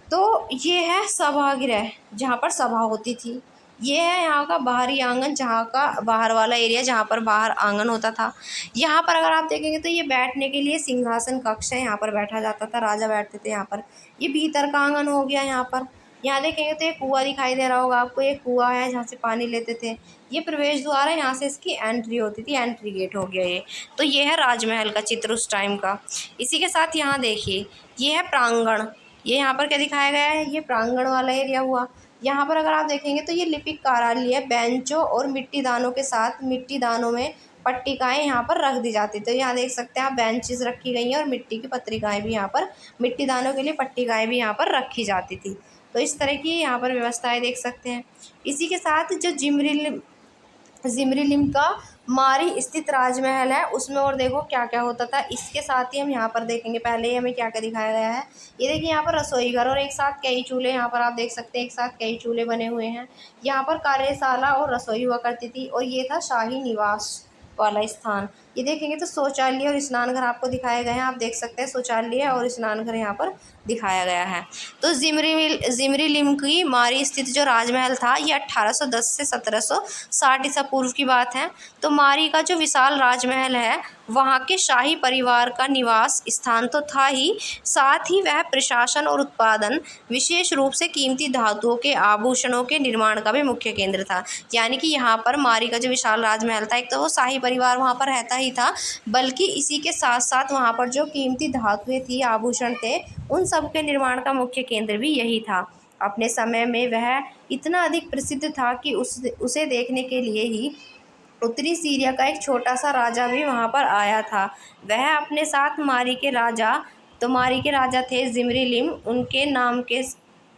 तो ये है सभागृह जहाँ पर सभा होती थी। ये है यहाँ का बाहरी आंगन, जहाँ का बाहर वाला एरिया जहाँ पर बाहर आंगन होता था। यहाँ पर अगर आप देखेंगे तो ये बैठने के लिए सिंहासन कक्ष है, यहाँ पर बैठा जाता था, राजा बैठते थे यहाँ पर। ये भीतर का आंगन हो गया यहाँ पर। यहाँ देखेंगे तो एक कुआं दिखाई दे रहा होगा आपको, एक कुआं है जहाँ से पानी लेते थे। ये प्रवेश द्वार है, यहाँ से इसकी एंट्री होती थी, एंट्री गेट हो गया ये। तो ये है राजमहल का चित्र उस टाइम का। इसी के साथ यहाँ देखिए ये है प्रांगण। ये यहाँ पर क्या दिखाया गया है, ये प्रांगण वाला एरिया हुआ। यहाँ पर अगर आप देखेंगे तो ये लिपिक कार्यालय, बेंचों और मिट्टी दानों के साथ मिट्टी दानों में पट्टिकाएँ यहाँ पर रख दी जाती। तो यहाँ देख सकते हैं आप बेंचेस रखी गई हैं और मिट्टी की पत्रिकाएँ भी यहाँ पर, मिट्टी दानों के लिए पट्टिकाएँ भी यहाँ पर रखी जाती थी। तो इस तरह की यहाँ पर व्यवस्थाएँ देख सकते हैं। इसी के साथ जो जिमरी लिम का मारी स्थित राजमहल है उसमें और देखो क्या क्या होता था। इसके साथ ही हम यहाँ पर देखेंगे, पहले ही हमें क्या क्या दिखाया गया है। ये देखिए यहाँ पर रसोई घर और एक साथ कई चूल्हे, यहाँ पर आप देख सकते हैं एक साथ कई चूल्हे बने हुए हैं। यहाँ पर कार्यशाला और रसोई हुआ करती थी। और ये था शाही निवास वाला स्थान। ये देखेंगे तो शौचालय और स्नान घर आपको दिखाए गए हैं। आप देख सकते हैं शौचालय और स्नान घर यहाँ पर दिखाया गया है। तो जिमरी लिम की मारी स्थित जो राजमहल था ये 1810 से 1760 ईसा पूर्व की बात है। तो मारी का जो विशाल राजमहल है वहाँ के शाही परिवार का निवास स्थान तो था ही, साथ ही वह प्रशासन और उत्पादन, विशेष रूप से कीमती धातुओं के आभूषणों के निर्माण का भी मुख्य केंद्र था। यानी कि यहाँ पर मारी का जो विशाल राजमहल था, एक तो वो शाही परिवार वहाँ पर रहता ही था, बल्कि इसी के साथ साथ वहाँ पर जो कीमती धातुएं थी, आभूषण थे, उन सब के निर्माण का मुख्य केंद्र भी यही था। अपने समय में वह इतना अधिक प्रसिद्ध था कि उसे देखने के लिए ही उत्तरी सीरिया का एक छोटा सा राजा भी वहाँ पर आया था। वह अपने साथ मारी के राजा थे जिमरी लिम, उनके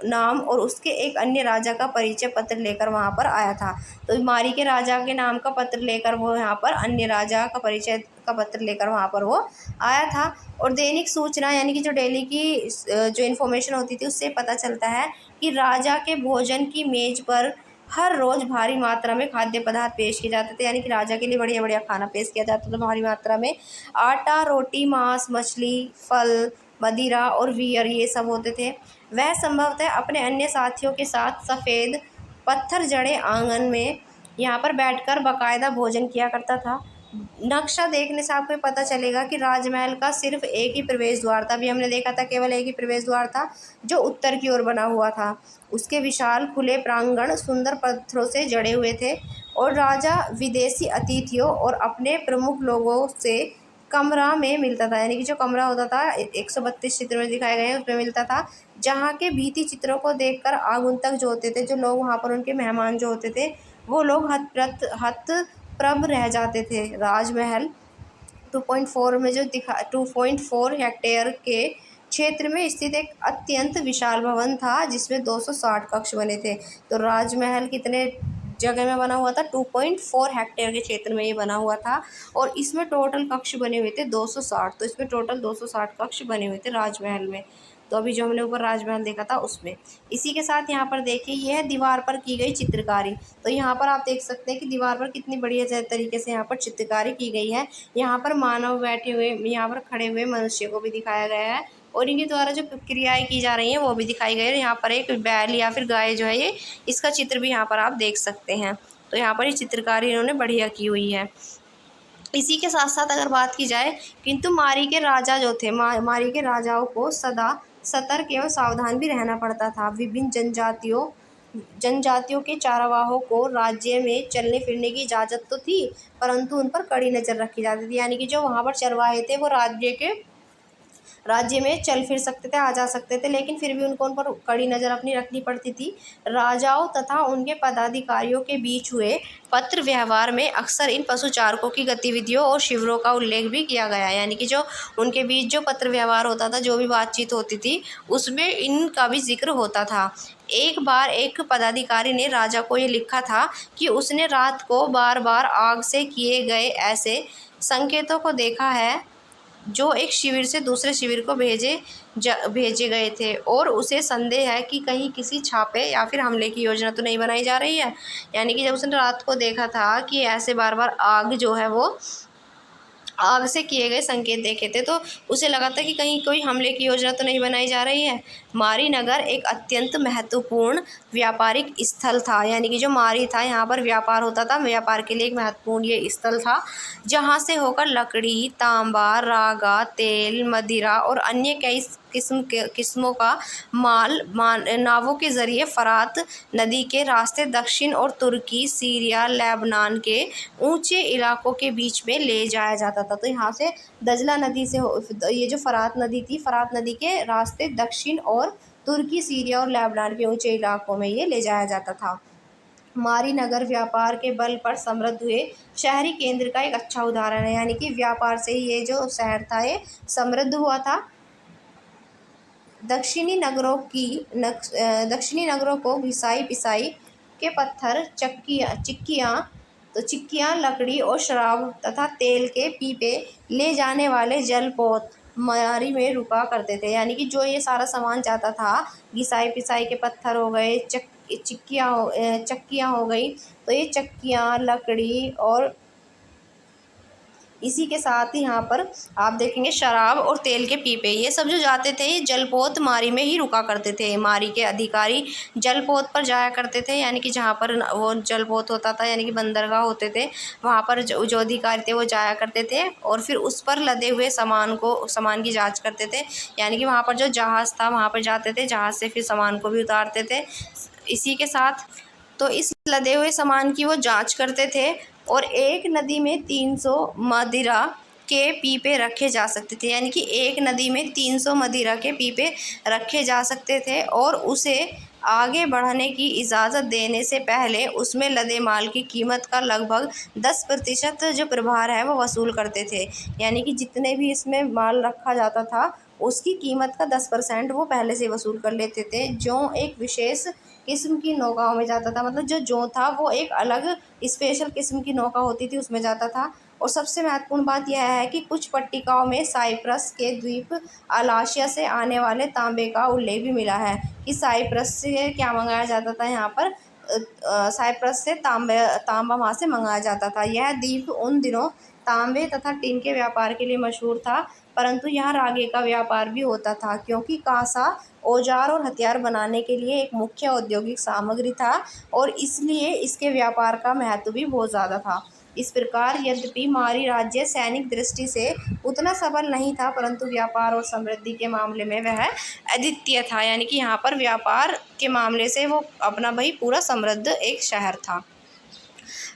नाम और उसके एक अन्य राजा का परिचय पत्र लेकर वहाँ पर आया था। तो मारी के राजा के नाम का पत्र लेकर वो यहाँ पर अन्य राजा का परिचय का पत्र लेकर वहाँ पर वो आया था। और दैनिक सूचना यानी कि जो डेली की जो इन्फॉर्मेशन होती थी उससे पता चलता है कि राजा के भोजन की मेज पर हर रोज़ भारी मात्रा में खाद्य पदार्थ पेश किए जाते थे। यानी कि राजा के लिए बढ़िया बढ़िया खाना पेश किया जाता था भारी मात्रा में। आटा, रोटी, मांस, मछली, फल, मदिरा और बियर ये सब होते थे। वह संभवतः अपने अन्य साथियों के साथ सफ़ेद पत्थर जड़े आंगन में यहाँ पर बैठकर बाकायदा भोजन किया करता था। नक्शा देखने से आपको पता चलेगा कि राजमहल का सिर्फ एक ही प्रवेश द्वार था। अभी हमने देखा था केवल एक ही प्रवेश द्वार था जो उत्तर की ओर बना हुआ था। उसके विशाल खुले प्रांगण सुंदर पत्थरों से जड़े हुए थे और राजा विदेशी अतिथियों और अपने प्रमुख लोगों से कमरा में मिलता था। यानी कि जो कमरा होता था 132 चित्र में दिखाए गए हैं उसमें मिलता था, जहाँ के भित्ति चित्रों को देखकर आगंतुक जो होते थे, जो लोग वहाँ पर उनके मेहमान जो होते थे, वो लोग हतप्रभ रह जाते थे। राजमहल 2.4 में जो दिखा 2.4 हेक्टेयर के क्षेत्र में स्थित एक अत्यंत विशाल भवन था जिसमें 260 कक्ष बने थे। तो राजमहल कितने जगह में बना हुआ था? 2.4 हेक्टेयर के क्षेत्र में ये बना हुआ था और इसमें टोटल कक्ष बने हुए थे 260। तो इसमें टोटल 260 कक्ष बने हुए थे राजमहल में। तो अभी जो हमने ऊपर राजमहल देखा था उसमें, इसी के साथ यहाँ पर देखिए यह दीवार पर की गई चित्रकारी। तो यहाँ पर आप देख सकते हैं कि दीवार पर कितनी बढ़िया तरीके से यहाँ पर चित्रकारी की गई है। यहाँ पर मानव बैठे हुए, यहाँ पर खड़े हुए मनुष्य को भी दिखाया गया है और इनके द्वारा जो क्रियाएं की जा रही हैं वो भी दिखाई गई है। यहाँ पर एक बैल या फिर गाय जो है ये, इसका चित्र भी यहाँ पर आप देख सकते हैं। तो यहाँ पर ये चित्रकारी इन्होंने बढ़िया की हुई है। इसी के साथ साथ अगर बात की जाए, किंतु मारी के राजा जो थे, मारी के राजाओं को सदा सतर्क एवं सावधान भी रहना पड़ता था। विभिन्न जनजातियों के चारावाहों को राज्य में चलने फिरने की इजाज़त तो थी, परंतु उन पर कड़ी नज़र रखी जाती थी। यानी कि जो वहाँ पर चरवाहे थे वो राज्य में चल फिर सकते थे, आ जा सकते थे, लेकिन फिर भी उन पर कड़ी नज़र अपनी रखनी पड़ती थी। राजाओं तथा उनके पदाधिकारियों के बीच हुए पत्र व्यवहार में अक्सर इन पशुचारकों की गतिविधियों और शिविरों का उल्लेख भी किया गया। यानी कि जो उनके बीच जो पत्र व्यवहार होता था, जो भी बातचीत होती थी, उसमें इनका भी जिक्र होता था। एक बार एक पदाधिकारी ने राजा को ये लिखा था कि उसने रात को बार बार आग से किए गए ऐसे संकेतों को देखा है जो एक शिविर से दूसरे शिविर को भेजे गए थे और उसे संदेह है कि कहीं किसी छापे या फिर हमले की योजना तो नहीं बनाई जा रही है। यानी कि जब उसने रात को देखा था कि ऐसे बार बार आग जो है वो आग से किए गए संकेत देखे थे, तो उसे लगा था कि कहीं कोई हमले की योजना तो नहीं बनाई जा रही है। मारी नगर एक अत्यंत महत्वपूर्ण व्यापारिक स्थल था। यानी कि जो मारी था यहाँ पर व्यापार होता था, व्यापार के लिए एक महत्वपूर्ण ये स्थल था, जहाँ से होकर लकड़ी, तांबा, रागा, तेल, मदिरा और अन्य कई किस्मों का माल नावों के जरिए फरात नदी के रास्ते दक्षिण और तुर्की, सीरिया, लेबनान के ऊंचे इलाकों के बीच में ले जाया जाता था। तो यहाँ से दजला नदी से ये जो फरात नदी थी, फरात नदी के रास्ते दक्षिण और तुर्की, सीरिया और लेबनान के ऊंचे इलाकों में ये ले जाया जाता था। मारी नगर व्यापार के बल पर समृद्ध हुए शहरी केंद्र का एक अच्छा उदाहरण है। यानी कि व्यापार से ही ये जो शहर था ये समृद्ध हुआ था। दक्षिणी नगरों को घिसाई पिसाई के पत्थर, चिक्कियाँ, लकड़ी और शराब तथा तेल के पीपे ले जाने वाले जलपोत मारी में रुका करते थे। यानी कि जो ये सारा सामान जाता था, घिसाई पिसाई के पत्थर हो गए, चक्कियाँ हो गई, तो ये चक्कियाँ, लकड़ी और इसी के साथ ही यहाँ पर आप देखेंगे शराब और तेल के पीपे, ये सब जो जाते थे ये जलपोत मारी में ही रुका करते थे। मारी के अधिकारी जलपोत पर जाया करते थे, यानी कि जहाँ पर वो जलपोत होता था यानी कि बंदरगाह होते थे, वहाँ पर जो अधिकारी थे वो जाया करते थे और फिर उस पर लदे हुए सामान की जाँच करते थे। यानी कि वहाँ पर जो जहाज़ था वहाँ पर जाते थे, जहाज़ से फिर सामान को भी उतारते थे। इसी के साथ तो इस लदे हुए सामान की वो जांच करते थे। और एक नदी में 300 मदिरा के पीपे रखे जा सकते थे, यानी कि एक नदी में 300 मदिरा के पीपे रखे जा सकते थे और उसे आगे बढ़ने की इजाज़त देने से पहले उसमें लदे माल की कीमत का लगभग 10% जो प्रभार है वो वसूल करते थे। यानी कि जितने भी इसमें माल रखा जाता था उसकी कीमत का 10% वो पहले से वसूल कर लेते थे। जो एक विशेष किस्म की नौकाओं में जाता था, मतलब जो था वो एक अलग स्पेशल किस्म की नौका होती थी उसमें जाता था। और सबसे महत्वपूर्ण बात यह है कि कुछ पट्टिकाओं में साइप्रस के द्वीप अलाशिया से आने वाले तांबे का उल्लेख भी मिला है कि साइप्रस से क्या मंगाया जाता था यहाँ पर, साइप्रस से तांबा वहाँ से मंगाया जाता था। यह द्वीप उन दिनों तांबे तथा टिन के व्यापार के लिए मशहूर था, परंतु यहाँ रागे का व्यापार भी होता था क्योंकि कांसा औजार और हथियार बनाने के लिए एक मुख्य औद्योगिक सामग्री था और इसलिए इसके व्यापार का महत्व भी बहुत ज़्यादा था। इस प्रकार यद्यपि मारी राज्य सैनिक दृष्टि से उतना सबल नहीं था, परंतु व्यापार और समृद्धि के मामले में वह अद्वितीय था। यानी कि यहाँ पर व्यापार के मामले से वो अपना भाई पूरा समृद्ध एक शहर था।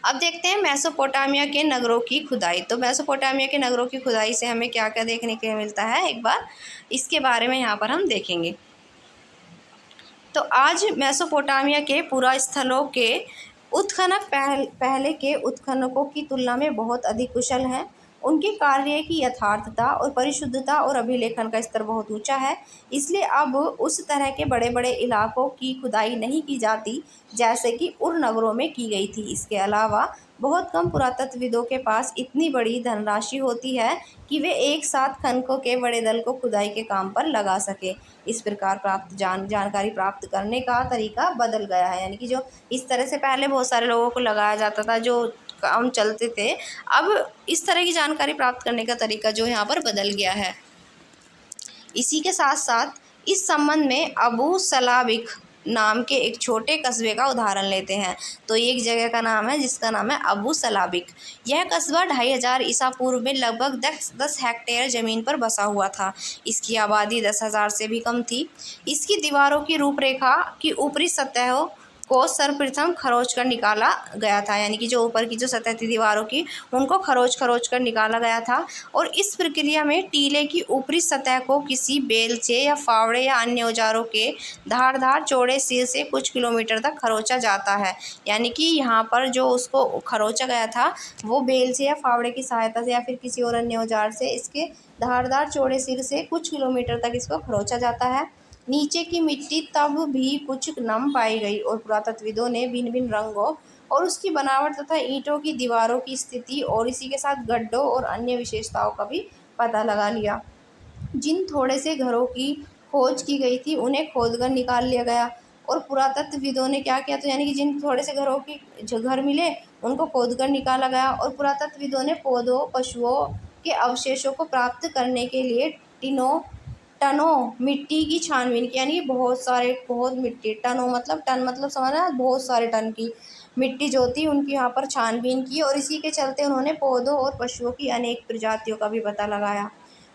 अब देखते हैं मेसोपोटामिया के नगरों की खुदाई। तो मेसोपोटामिया के नगरों की खुदाई से हमें क्या क्या देखने के लिए मिलता है, एक बार इसके बारे में यहाँ पर हम देखेंगे। तो आज मेसोपोटामिया के पुरा स्थलों के उत्खनक पहले के उत्खनकों की तुलना में बहुत अधिक कुशल हैं। उनके कार्य की यथार्थता और परिशुद्धता और अभिलेखन का स्तर बहुत ऊंचा है, इसलिए अब उस तरह के बड़े बड़े इलाकों की खुदाई नहीं की जाती जैसे कि उर नगरों में की गई थी। इसके अलावा बहुत कम पुरातत्वविदों के पास इतनी बड़ी धनराशि होती है कि वे एक साथ खनकों के बड़े दल को खुदाई के काम पर लगा सके। इस प्रकार जानकारी प्राप्त करने का तरीका बदल गया है, यानी कि जो इस तरह से पहले बहुत सारे लोगों को लगाया जाता था, जो काम चलते थे, अब इस तरह की जानकारी प्राप्त करने का तरीका जो यहाँ पर बदल गया है। इसी के साथ साथ इस संबंध में अबू सलाबिक नाम के एक छोटे कस्बे का उदाहरण लेते हैं। तो एक जगह का नाम है जिसका नाम है अबू सलाबिक। यह कस्बा 2500 ईसा पूर्व में लगभग 10 हेक्टेयर ज़मीन पर बसा हुआ था। इसकी आबादी 10,000 से भी कम थी। इसकी दीवारों की रूपरेखा की ऊपरी सतहों को सर्वप्रथम खरोच कर निकाला गया था, यानी कि जो ऊपर की जो सतह थी दीवारों की उनको खरोच कर निकाला गया था। और इस प्रक्रिया में टीले की ऊपरी सतह को किसी बेलचे या फावड़े या अन्य औजारों के धारदार चौड़े सिर से कुछ किलोमीटर तक खरोचा जाता है। यानी कि यहाँ पर जो उसको खरोचा गया था वो बेलचे या फावड़े की सहायता से या फिर किसी और अन्य औजार से इसके धारदार चौड़े सिर से कुछ किलोमीटर तक इसको खरोचा जाता है। नीचे की मिट्टी तब भी कुछ नम पाई गई और पुरातत्वविदों ने भिन्न भिन्न रंगों और उसकी बनावट तथा ईंटों की दीवारों की स्थिति और इसी के साथ गड्ढों और अन्य विशेषताओं का भी पता लगा लिया। जिन थोड़े से घरों की खोज की गई थी उन्हें खोदकर निकाल लिया गया और पुरातत्वविदों ने क्या किया, तो यानी कि जिन थोड़े से घरों की जो घर मिले उनको खोदकर निकाला गया और पुरातत्वविदों ने पौधों पशुओं के अवशेषों को प्राप्त करने के लिए टनों मिट्टी की छानबीन की, यानी बहुत मिट्टी, टन मतलब समझना, बहुत सारे टन की मिट्टी जो थी उनकी यहाँ पर छानबीन की और इसी के चलते उन्होंने पौधों और पशुओं की अनेक प्रजातियों का भी पता लगाया।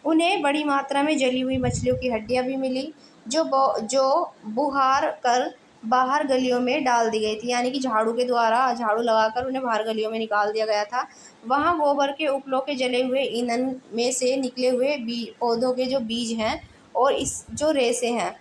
उन्हें बड़ी मात्रा में जली हुई मछलियों की हड्डियाँ भी मिली जो बुहार कर बाहर गलियों में डाल दी गई थी, यानी कि झाड़ू लगाकर उन्हें बाहर गलियों में निकाल दिया गया था। वहाँ गोबर के उपलों के जले हुए ईंधन में से निकले हुए पौधों के जो बीज हैं और इस जो रेशे हैं,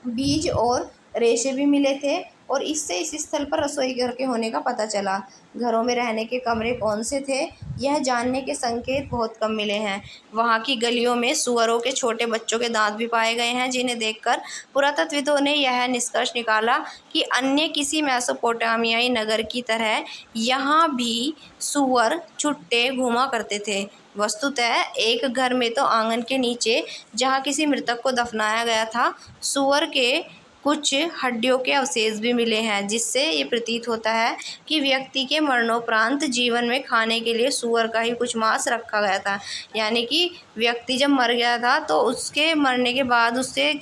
बीज और रेशे भी मिले थे और इससे इस स्थल पर रसोई घर के होने का पता चला। घरों में रहने के कमरे कौन से थे यह जानने के संकेत बहुत कम मिले हैं। वहाँ की गलियों में सुअरों के छोटे बच्चों के दांत भी पाए गए हैं, जिन्हें देखकर पुरातत्वविदों ने यह निष्कर्ष निकाला कि अन्य किसी मेसोपोटामियाई नगर की तरह यहाँ भी सुअर छुट्टे घूमा करते थे। वस्तुतः एक घर में तो आंगन के नीचे जहाँ किसी मृतक को दफनाया गया था सुअर के कुछ हड्डियों के अवशेष भी मिले हैं, जिससे ये प्रतीत होता है कि व्यक्ति के मरणोपरांत जीवन में खाने के लिए सूअर का ही कुछ मांस रखा गया था। यानी कि व्यक्ति जब मर गया था तो उसके मरने के बाद उससे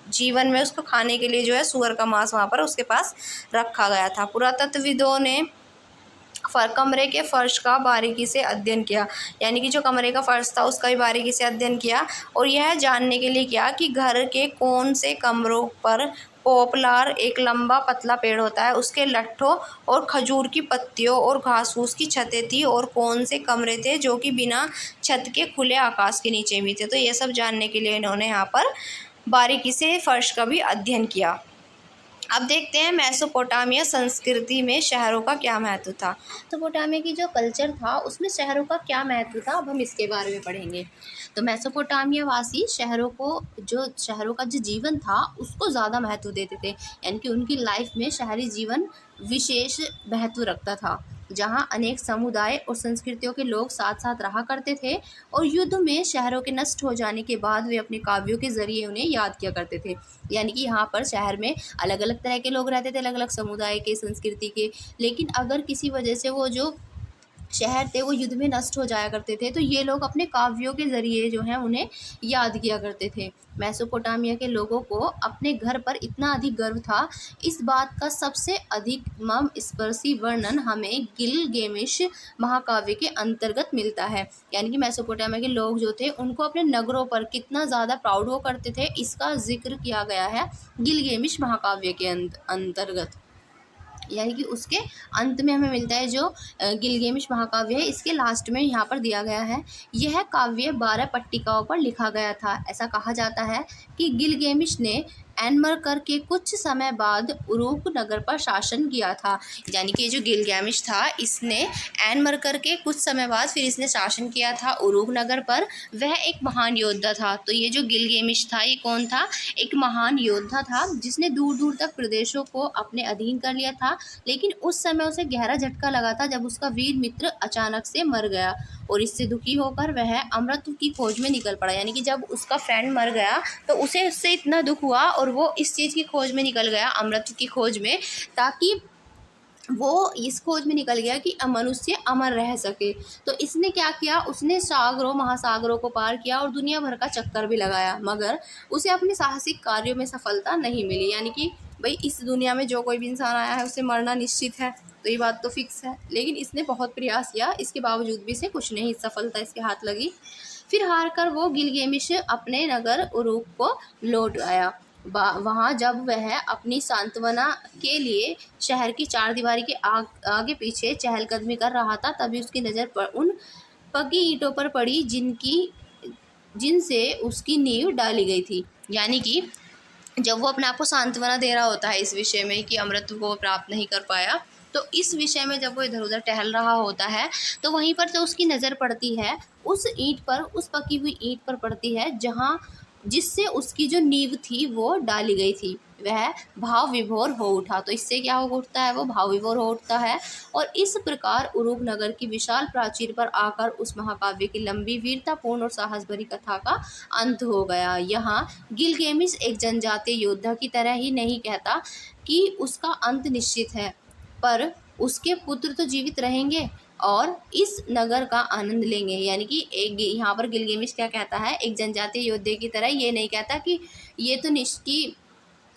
जीवन में उसको खाने के लिए जो है सूअर का मांस वहाँ पर उसके पास रखा गया था। पुरातत्वविदों ने कमरे के फर्श का बारीकी से अध्ययन किया, यानी कि जो कमरे का फर्श था उसका भी बारीकी से अध्ययन किया और यह जानने के लिए किया कि घर के कौन से कमरों पर पॉपुलर एक लंबा पतला पेड़ होता है, उसके लट्ठों और खजूर की पत्तियों और घास फूस की छतें थी, और कौन से कमरे थे जो कि बिना छत के खुले आकाश के नीचे भी थे। तो ये सब जानने के लिए इन्होंने यहाँ पर बारीकी से फर्श का भी अध्ययन किया। अब देखते हैं मेसोपोटामिया संस्कृति में शहरों का क्या महत्व था। मेसोपोटामिया की जो कल्चर था उसमें शहरों का क्या महत्व था, अब हम इसके बारे में पढ़ेंगे। तो मेसोपोटामिया वासी शहरों का जो जीवन था उसको ज़्यादा महत्व देते थे, यानी कि उनकी लाइफ में शहरी जीवन विशेष महत्व रखता था, जहां अनेक समुदाय और संस्कृतियों के लोग साथ साथ रहा करते थे और युद्ध में शहरों के नष्ट हो जाने के बाद वे अपने काव्यों के जरिए उन्हें याद किया करते थे। यानी कि यहाँ पर शहर में अलग अलग तरह के लोग रहते थे, अलग अलग समुदाय के, संस्कृति के, लेकिन अगर किसी वजह से वो जो शहर थे वो युद्ध में नष्ट हो जाया करते थे तो ये लोग अपने काव्यों के ज़रिए जो है उन्हें याद किया करते थे। मेसोपोटामिया के लोगों को अपने घर पर इतना अधिक गर्व था, इस बात का सबसे अधिक मर्मस्पर्शी वर्णन हमें गिलगेमिश महाकाव्य के अंतर्गत मिलता है। यानी कि मेसोपोटामिया के लोग जो थे उनको अपने नगरों पर कितना ज़्यादा प्राउड वो करते थे, इसका जिक्र किया गया है गिलगेमिश महाकाव्य के अंतर्गत। यानी कि उसके अंत में हमें मिलता है जो गिलगेमिश महाकाव्य है, इसके लास्ट में यहाँ पर दिया गया है। यह काव्य 12 पट्टिकाओं पर लिखा गया था। ऐसा कहा जाता है कि गिलगेमिश ने एनमरकर के कुछ समय बाद उरूक नगर पर शासन किया था। यानी कि जो गिलगेमिश था इसने एनमरकर के कुछ समय बाद फिर इसने शासन किया था उरूक नगर पर। वह एक महान योद्धा था। तो ये जो गिलगेमिश था ये कौन था? एक महान योद्धा था जिसने दूर दूर तक प्रदेशों को अपने अधीन कर लिया था, लेकिन उस समय उसे गहरा झटका लगा था जब उसका वीर मित्र अचानक से मर गया और इससे दुखी होकर वह अमृत की खोज में निकल पड़ा। यानी कि जब उसका फ्रेंड मर गया तो उसे उससे इतना दुख हुआ और वो इस चीज़ की खोज में निकल गया, अमृत की खोज में, ताकि वो इस खोज में निकल गया कि मनुष्य अमर रह सके। तो इसने क्या किया, उसने सागरों महासागरों को पार किया और दुनिया भर का चक्कर भी लगाया, मगर उसे अपने साहसिक कार्यों में सफलता नहीं मिली। यानी कि भाई इस दुनिया में जो कोई भी इंसान आया है उसे मरना निश्चित है, तो ये बात तो फिक्स है, लेकिन इसने बहुत प्रयास किया, इसके बावजूद भी इसे कुछ नहीं सफलता इसके हाथ लगी। फिर हार कर वो गिलगेमिश अपने नगर उरूक को लौट आया। वहाँ जब वह अपनी सांत्वना के लिए शहर की चारदीवारी के आगे पीछे चहलकदमी कर रहा था, तभी उसकी नज़र पर उन पक्की ईंटों पर पड़ी जिनसे उसकी नींव डाली गई थी। यानी कि जब वो अपने आप को सांत्वना दे रहा होता है इस विषय में कि अमृत को प्राप्त नहीं कर पाया, तो इस विषय में जब वो इधर उधर टहल रहा होता है तो वहीं पर तो उसकी नज़र पड़ती है उस ईंट पर, उस पकी हुई ईंट पर पड़ती है जहाँ जिससे उसकी जो नींव थी वो डाली गई थी। वह भाव विभोर हो उठा। तो इससे क्या हो उठता है, वो भाव विभोर हो उठता है और इस प्रकार उरूक नगर की विशाल प्राचीर पर आकर उस महाकाव्य की लंबी वीरतापूर्ण और साहस भरी कथा का अंत हो गया। यहाँ गिलगेमिश एक जनजातीय योद्धा की तरह ही नहीं कहता कि उसका अंत निश्चित है, पर उसके पुत्र तो जीवित रहेंगे और इस नगर का आनंद लेंगे। यानी कि एक यहाँ पर गिलगेमिश क्या कहता है, एक जनजातीय योद्धे की तरह ये नहीं कहता कि ये तो कि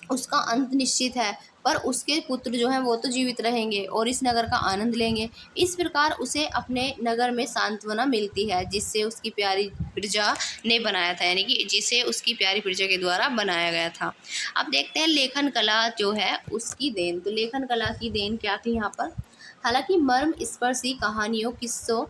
उसका अंत निश्चित है, पर उसके पुत्र जो हैं वो तो जीवित रहेंगे और इस नगर का आनंद लेंगे। इस प्रकार उसे अपने नगर में सांत्वना मिलती है जिससे उसकी प्यारी प्रजा ने बनाया था, यानी कि जिसे उसकी प्यारी प्रजा के द्वारा बनाया गया था। अब देखते हैं लेखन कला जो है उसकी देन। तो लेखन कला की देन क्या थी यहाँ पर? हालांकि मर्म स्पर्शी कहानियों, किस्सों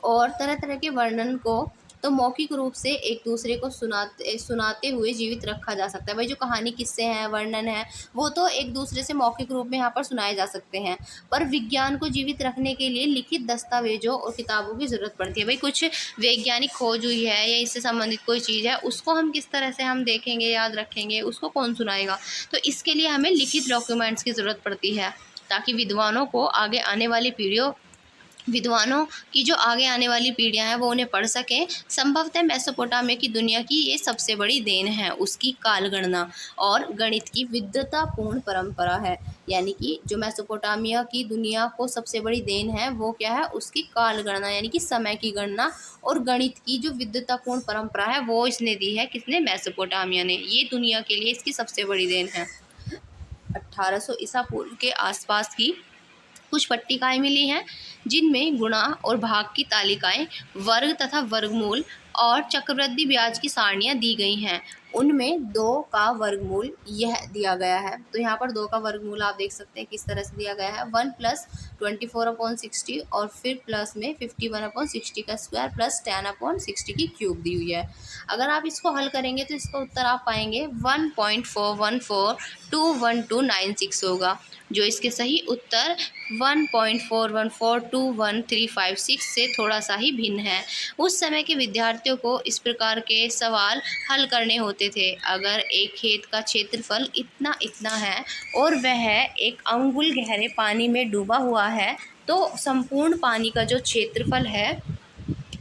और तरह तरह के वर्णन को तो मौखिक रूप से एक दूसरे को सुनाते हुए जीवित रखा जा सकता है। भाई जो कहानी, किस्से हैं, वर्णन है, वो तो एक दूसरे से मौखिक रूप में यहाँ पर सुनाए जा सकते हैं, पर विज्ञान को जीवित रखने के लिए लिखित दस्तावेजों और किताबों की ज़रूरत पड़ती है। भाई कुछ वैज्ञानिक खोज हुई है या इससे संबंधित कोई चीज़ है, उसको हम किस तरह से हम देखेंगे, याद रखेंगे, उसको कौन सुनाएगा? तो इसके लिए हमें लिखित डॉक्यूमेंट्स की ज़रूरत पड़ती है ताकि विद्वानों को आगे आने वाली पीढ़ियों विद्वानों की जो आगे आने वाली पीढ़ियां हैं वो उन्हें पढ़ सकें। संभवतः मेसोपोटामिया की दुनिया की ये सबसे बड़ी देन है, उसकी कालगणना और गणित की विद्वतापूर्ण परंपरा है। यानी कि जो मेसोपोटामिया की दुनिया को सबसे बड़ी देन है वो क्या है, उसकी कालगणना यानी कि समय की गणना और गणित की जो विद्वतापूर्ण परंपरा है वो इसने दी है। किसने? मेसोपोटामिया ने। ये दुनिया के लिए इसकी सबसे बड़ी देन है। 1800 ईसा पूर्व के आसपास की कुछ पट्टिकाएं मिली हैं जिनमें गुणा और भाग की तालिकाएं, वर्ग तथा वर्गमूल और चक्रवृद्धि ब्याज की सारणियां दी गई हैं। उनमें 2 का वर्गमूल यह दिया गया है। तो यहाँ पर 2 का वर्गमूल आप देख सकते हैं किस तरह से दिया गया है। 1 प्लस 24/60 और फिर प्लस में 51/60 का स्क्वायर प्लस 10/60 की क्यूब दी हुई है। अगर आप इसको हल करेंगे तो इसका उत्तर आप पाएंगे 1.414219296 होगा, जो इसके सही उत्तर 1.414215356 से थोड़ा सा ही भिन्न है। उस समय के विद्यार्थियों को इस प्रकार के सवाल हल करने होते थे। अगर एक खेत का क्षेत्रफल इतना इतना है और वह एक अंगुल गहरे पानी में डूबा हुआ है तो संपूर्ण पानी का जो क्षेत्रफल है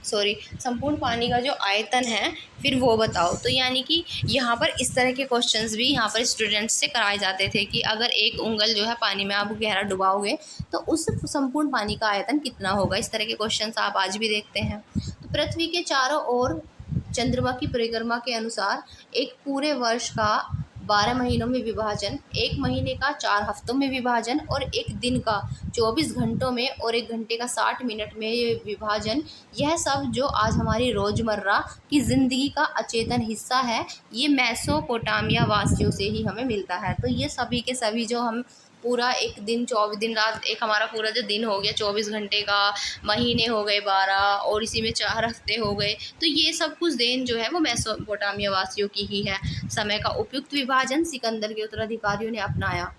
संपूर्ण पानी का जो आयतन है फिर वो बताओ। तो यानी कि यहाँ पर इस तरह के क्वेश्चंस भी यहाँ पर स्टूडेंट्स से कराए जाते थे कि अगर एक उंगल जो है पानी में आप गहरा डुबाओगे तो उस संपूर्ण पानी का आयतन कितना होगा। इस तरह के क्वेश्चंस आप आज भी देखते हैं। तो पृथ्वी के चारों ओर चंद्रमा की परिक्रमा के अनुसार एक पूरे वर्ष का 12 महीनों में विभाजन, 1 महीने का 4 हफ्तों में विभाजन और एक दिन का 24 घंटों में और 1 घंटे का 60 मिनट में ये विभाजन, यह सब जो आज हमारी रोज़मर्रा की ज़िंदगी का अचेतन हिस्सा है ये मेसोपोटामिया वासियों से ही हमें मिलता है। तो ये सभी के सभी जो हम पूरा एक दिन 24 दिन रात, एक हमारा पूरा जो दिन हो गया 24 घंटे का, महीने हो गए 12 और इसी में 4 हफ्ते हो गए, तो ये सब कुछ देन जो है वो मेसोपोटामिया वासियों की ही है। समय का उपयुक्त विभाजन सिकंदर के उत्तराधिकारियों ने अपनाया।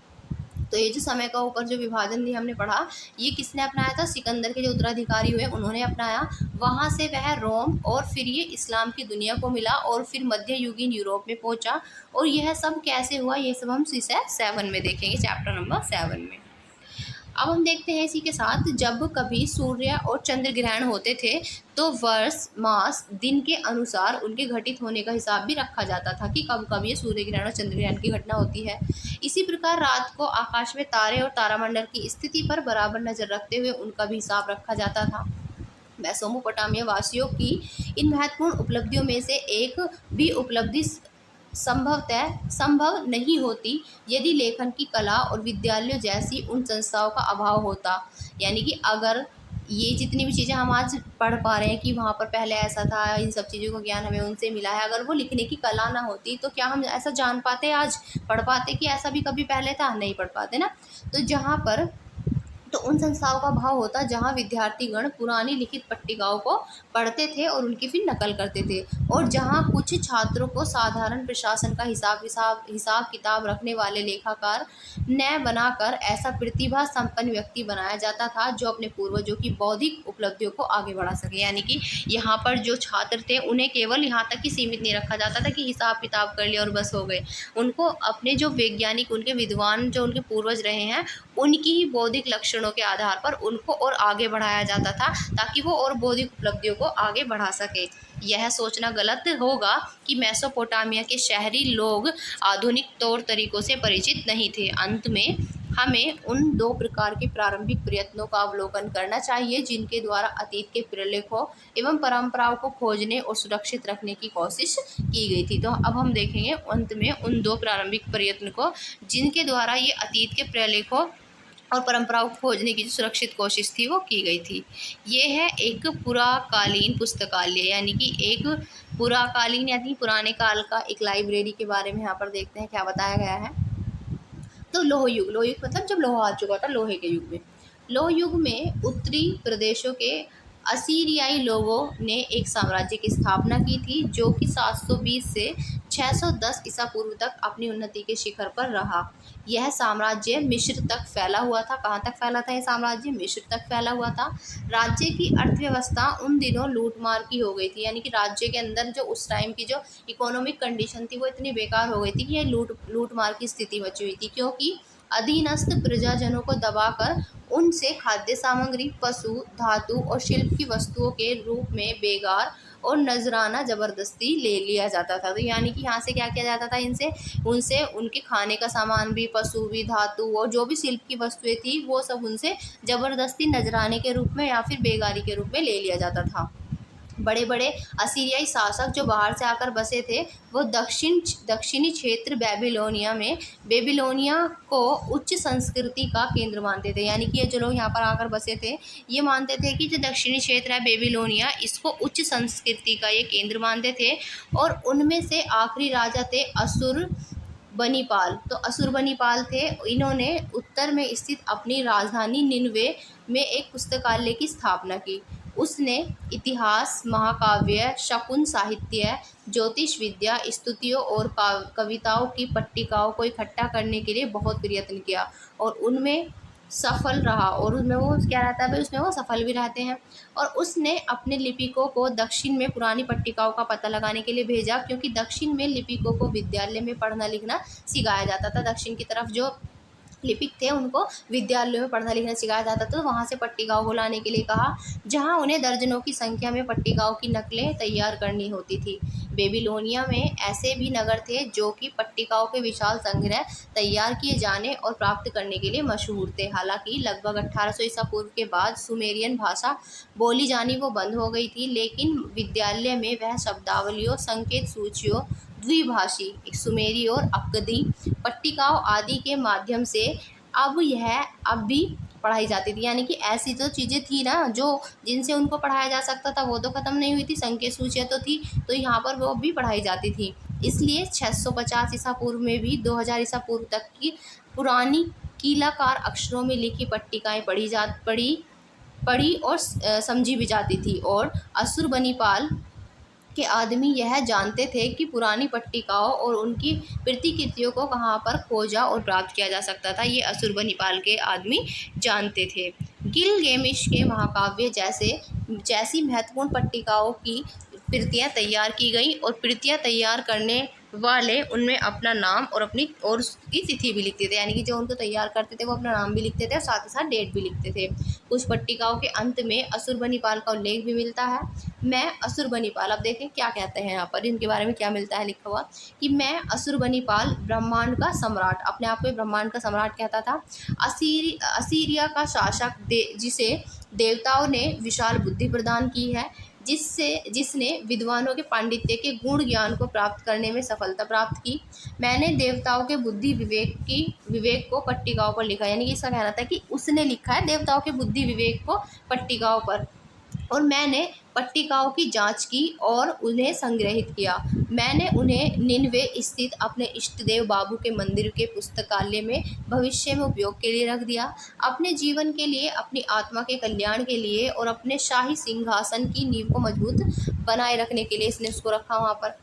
तो ये जो समय का ऊपर जो विभाजन भी हमने पढ़ा ये किसने अपनाया था? सिकंदर के जो उत्तराधिकारी हुए उन्होंने अपनाया। वहाँ से वह रोम और फिर ये इस्लाम की दुनिया को मिला और फिर मध्ययुगीन यूरोप में पहुँचा। और यह सब कैसे हुआ ये सब हम विषय 7 में देखेंगे, चैप्टर नंबर 7 में। अब हम देखते हैं इसी के साथ, जब कभी सूर्य और चंद्र ग्रहण होते थे तो वर्ष, मास, दिन के अनुसार उनके घटित होने का हिसाब भी रखा जाता था कि कब कब ये सूर्य ग्रहण और चंद्र ग्रहण की घटना होती है। इसी प्रकार रात को आकाश में तारे और तारामंडल की स्थिति पर बराबर नजर रखते हुए उनका भी हिसाब रखा जाता था। मेसोपोटामिया वासियों की इन महत्वपूर्ण उपलब्धियों में से एक भी उपलब्धि संभव नहीं होती यदि लेखन की कला और विद्यालयों जैसी उन संस्थाओं का अभाव होता। यानी कि अगर ये जितनी भी चीज़ें हम आज पढ़ पा रहे हैं कि वहाँ पर पहले ऐसा था, इन सब चीज़ों का ज्ञान हमें उनसे मिला है, अगर वो लिखने की कला ना होती तो क्या हम ऐसा जान पाते, आज पढ़ पाते कि ऐसा भी कभी पहले था? नहीं पढ़ पाते ना। तो जहाँ पर तो उन संस्थाओं का भाव होता जहाँ विद्यार्थीगण पुरानी लिखित पट्टिकाओं को पढ़ते थे और उनकी फिर नकल करते थे, और जहाँ कुछ छात्रों को साधारण प्रशासन का हिसाब किताब रखने वाले लेखाकार न बनाकर ऐसा प्रतिभा संपन्न व्यक्ति बनाया जाता था जो अपने पूर्वजों की बौद्धिक उपलब्धियों को आगे बढ़ा सके। यानी कि यहाँ पर जो छात्र थे उन्हें केवल यहाँ तक ही सीमित नहीं रखा जाता था कि हिसाब किताब कर लिया और बस हो गए। उनको अपने जो वैज्ञानिक, उनके विद्वान जो उनके पूर्वज रहे हैं उनकी ही बौद्धिक लक्षणों के आधार पर उनको और आगे बढ़ाया जाता था ताकि वो और बौद्धिक उपलब्धियों को आगे बढ़ा सके। यह सोचना गलत होगा कि मेसोपोटामिया के शहरी लोग आधुनिक तौर तरीकों से परिचित नहीं थे। अंत में हमें उन 2 प्रकार के प्रारंभिक प्रयत्नों का अवलोकन करना चाहिए जिनके द्वारा अतीत के प्रलेखों एवं परंपराओं को खोजने और सुरक्षित रखने की कोशिश की गई थी। तो अब हम देखेंगे अंत में उन 2 प्रारंभिक प्रयत्न को जिनके द्वारा ये अतीत के प्रलेखों और परंपराओं को खोजने की जो सुरक्षित कोशिश थी वो की गई थी। ये है एक पुराकालीन पुस्तकालय, यानी कि एक पुराकालीन यानी पुराने काल का एक लाइब्रेरी के बारे में यहाँ पर देखते हैं क्या बताया गया है। तो लोह युग मतलब जब लोहा आ चुका था, लोहे के युग में। लोह युग में उत्तरी प्रदेशों के असीरियाई लोगों ने एक साम्राज्य की स्थापना की थी जो कि 720 से 610 ईसा पूर्व तक अपनी उन्नति के शिखर पर रहा। यह साम्राज्य मिस्र तक फैला हुआ था। कहाँ तक फैला था यह साम्राज्य? मिस्र तक फैला हुआ था। राज्य की अर्थव्यवस्था उन दिनों लूटमार की हो गई थी, यानी कि राज्य के अंदर जो उस टाइम की जो इकोनॉमिक कंडीशन थी वो इतनी बेकार हो गई थी कि यह लूटमार की स्थिति बची हुई थी, क्योंकि अधीनस्थ प्रजाजनों को दबाकर उनसे खाद्य सामग्री, पशु, धातु और शिल्प की वस्तुओं के रूप में बेगार और नजराना जबरदस्ती ले लिया जाता था। तो यानी कि यहाँ से क्या किया जाता था, इनसे उनसे उनके खाने का सामान भी, पशु भी, धातु और जो भी शिल्प की वस्तुएं थी वो सब उनसे जबरदस्ती नजराने के रूप में या फिर बेगारी के रूप में ले लिया जाता था। बड़े बड़े असीरियाई शासक जो बाहर से आकर बसे थे वो दक्षिणी क्षेत्र बेबीलोनिया को उच्च संस्कृति का केंद्र मानते थे। यानी कि ये जो लोग यहाँ पर आकर बसे थे ये मानते थे कि जो दक्षिणी क्षेत्र है बेबीलोनिया, इसको उच्च संस्कृति का ये केंद्र मानते थे। और उनमें से आखिरी राजा थे असुरबनिपाल। तो असुरबनिपाल थे, इन्होंने उत्तर में स्थित अपनी राजधानी निनवे में एक पुस्तकालय की स्थापना की। उसने इतिहास, महाकाव्य, शकुन साहित्य, ज्योतिष विद्या, स्तुतियों और कविताओं की पट्टिकाओं को इकट्ठा करने के लिए बहुत प्रयत्न किया और उनमें सफल रहा। और उसमें वो क्या रहता है भाई, उसमें वो सफल भी रहते हैं। और उसने अपने लिपिकों को दक्षिण में पुरानी पट्टिकाओं का पता लगाने के लिए भेजा, क्योंकि दक्षिण में लिपिकों को विद्यालय में पढ़ना लिखना सिखाया जाता था। दक्षिण की तरफ जो लिपिक थे उनको विद्यालयों में पढ़ना लिखना सिखाया जाता था। तो वहाँ से पट्टिकाओं को लाने के लिए कहा, जहाँ उन्हें दर्जनों की संख्या में पट्टिकाओं की नकलें तैयार करनी होती थी। बेबीलोनिया में ऐसे भी नगर थे जो कि पट्टिकाओं के विशाल संग्रह तैयार किए जाने और प्राप्त करने के लिए मशहूर थे। हालांकि लगभग 1800 ईसा पूर्व के बाद सुमेरियन भाषा बोली जानी वो बंद हो गई थी, लेकिन विद्यालय में वह शब्दावलियों, संकेत सूचियों, द्विभाषी सुमेरी और अक्कदी पट्टिकाओं आदि के माध्यम से अब भी पढ़ाई जाती थी। यानी कि ऐसी तो चीज़ें थी ना जो जिनसे उनको पढ़ाया जा सकता था वो तो ख़त्म नहीं हुई थी, संकेत सूचियाँ तो थी, तो यहाँ पर वो भी पढ़ाई जाती थी। इसलिए 650 ईसा पूर्व में भी 2000 ईसा पूर्व तक की पुरानी कीलाकार अक्षरों में लिखी पट्टिकाएँ पढ़ी और समझी भी जाती थी। और असुरबनिपाल के आदमी यह जानते थे कि पुरानी पट्टिकाओं और उनकी प्रतिकृतियों को कहाँ पर खोजा और प्राप्त किया जा सकता था। ये असुरबनिपाल के आदमी जानते थे। गिलगेमिश के महाकाव्य जैसी महत्वपूर्ण पट्टिकाओं की प्रतियां तैयार की गई और प्रतियां तैयार करने वाले उनमें अपना नाम और उसकी तिथि भी लिखते थे। यानी कि जो उनको तैयार करते थे वो अपना नाम भी लिखते थे और साथ ही साथ डेट भी लिखते थे। कुछ पट्टिकाओं के अंत में असुरबनिपाल का उल्लेख भी मिलता है। मैं असुरबनिपाल, अब देखें क्या कहते हैं यहाँ पर, इनके बारे में क्या मिलता है लिखा हुआ कि मैं असुरबनिपाल ब्रह्मांड का सम्राट, अपने आप को ब्रह्मांड का सम्राट कहता था, असीरिया का शासक जिसे देवताओं ने विशाल बुद्धि प्रदान की है, जिसने विद्वानों के पांडित्य के गुण ज्ञान को प्राप्त करने में सफलता प्राप्त की। मैंने देवताओं के बुद्धि विवेक को पट्टिकाओं पर लिखा। यानी कि इसका कहना था कि उसने लिखा है देवताओं के बुद्धि विवेक को पट्टिकाओं पर, और मैंने पट्टिकाओं की जांच की और उन्हें संग्रहित किया। मैंने उन्हें निनवे स्थित अपने इष्टदेव बाबू के मंदिर के पुस्तकालय में भविष्य में उपयोग के लिए रख दिया। अपने जीवन के लिए, अपनी आत्मा के कल्याण के लिए और अपने शाही सिंहासन की नींव को मजबूत बनाए रखने के लिए इसने उसको रखा वहाँ पर।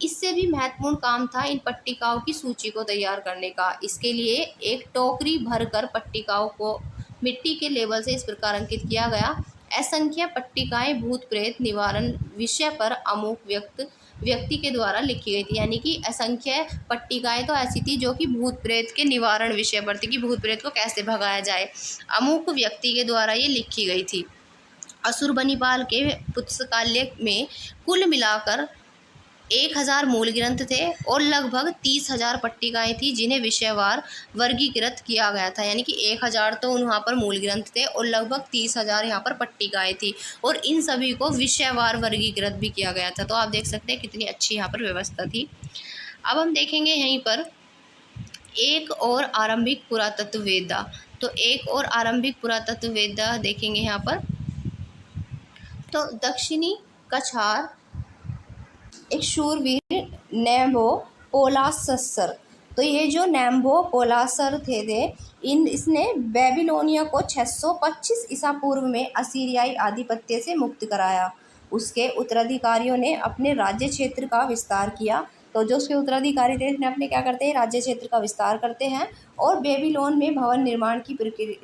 इससे भी महत्वपूर्ण काम था इन पट्टिकाओं की सूची को तैयार करने का। इसके लिए एक टोकरी भरकर पट्टिकाओं को मिट्टी के लेवल से इस प्रकार अंकित किया गया। असंख्य पट्टिकाएं भूत प्रेत निवारण विषय पर अमुक व्यक्ति के द्वारा लिखी गई थी। यानी कि असंख्य पट्टिकाएं तो ऐसी थी जो कि भूत प्रेत के निवारण विषय पर थी कि भूत प्रेत को कैसे भगाया जाए, अमुक व्यक्ति के द्वारा ये लिखी गई थी। असुरबनिपाल के पुस्तकालय में कुल मिलाकर 1000 मूल ग्रंथ थे और लगभग 30,000 पट्टिकाएं थी जिन्हें विषयवार वर्गीकृत किया गया था। यानी कि 1000 तो वहाँ पर मूल ग्रंथ थे और लगभग 30,000 यहाँ पर पट्टिकाएं थी और इन सभी को विषयवार वर्गीकृत भी किया गया था। तो आप देख सकते हैं कितनी अच्छी यहाँ पर व्यवस्था थी। अब हम देखेंगे यहीं पर एक और आरंभिक पुरातत्ववेत्ता। तो एक और आरंभिक पुरातत्ववेत्ता देखेंगे यहाँ पर, तो दक्षिणी कछार एक शूरवीर नेबोपोलासर। तो ये जो नेबोपोलासर थे इसने बेबीलोनिया को 625 ईसा पूर्व में असीरियाई आधिपत्य से मुक्त कराया। उसके उत्तराधिकारियों ने अपने राज्य क्षेत्र का विस्तार किया। तो जो उसके उत्तराधिकारी थे इसने अपने क्या करते हैं, राज्य क्षेत्र का विस्तार करते हैं और बेबीलोन में भवन निर्माण की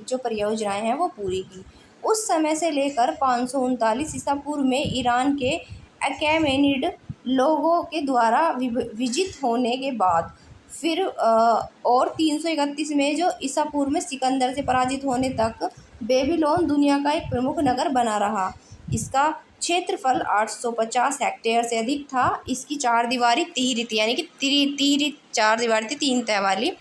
जो परियोजनाएं हैं वो पूरी की। उस समय से लेकर 539 ईसा पूर्व में ईरान के अकैमेनिड लोगों के द्वारा विजित होने के बाद फिर और 331 में जो ईसा पूर्व में सिकंदर से पराजित होने तक बेबीलोन दुनिया का एक प्रमुख नगर बना रहा। इसका क्षेत्रफल 850 हेक्टेयर से अधिक था। इसकी चारदीवारी तिहरी थी, यानी कि तिहरी चारदीवारी थी, 3 तह वाली।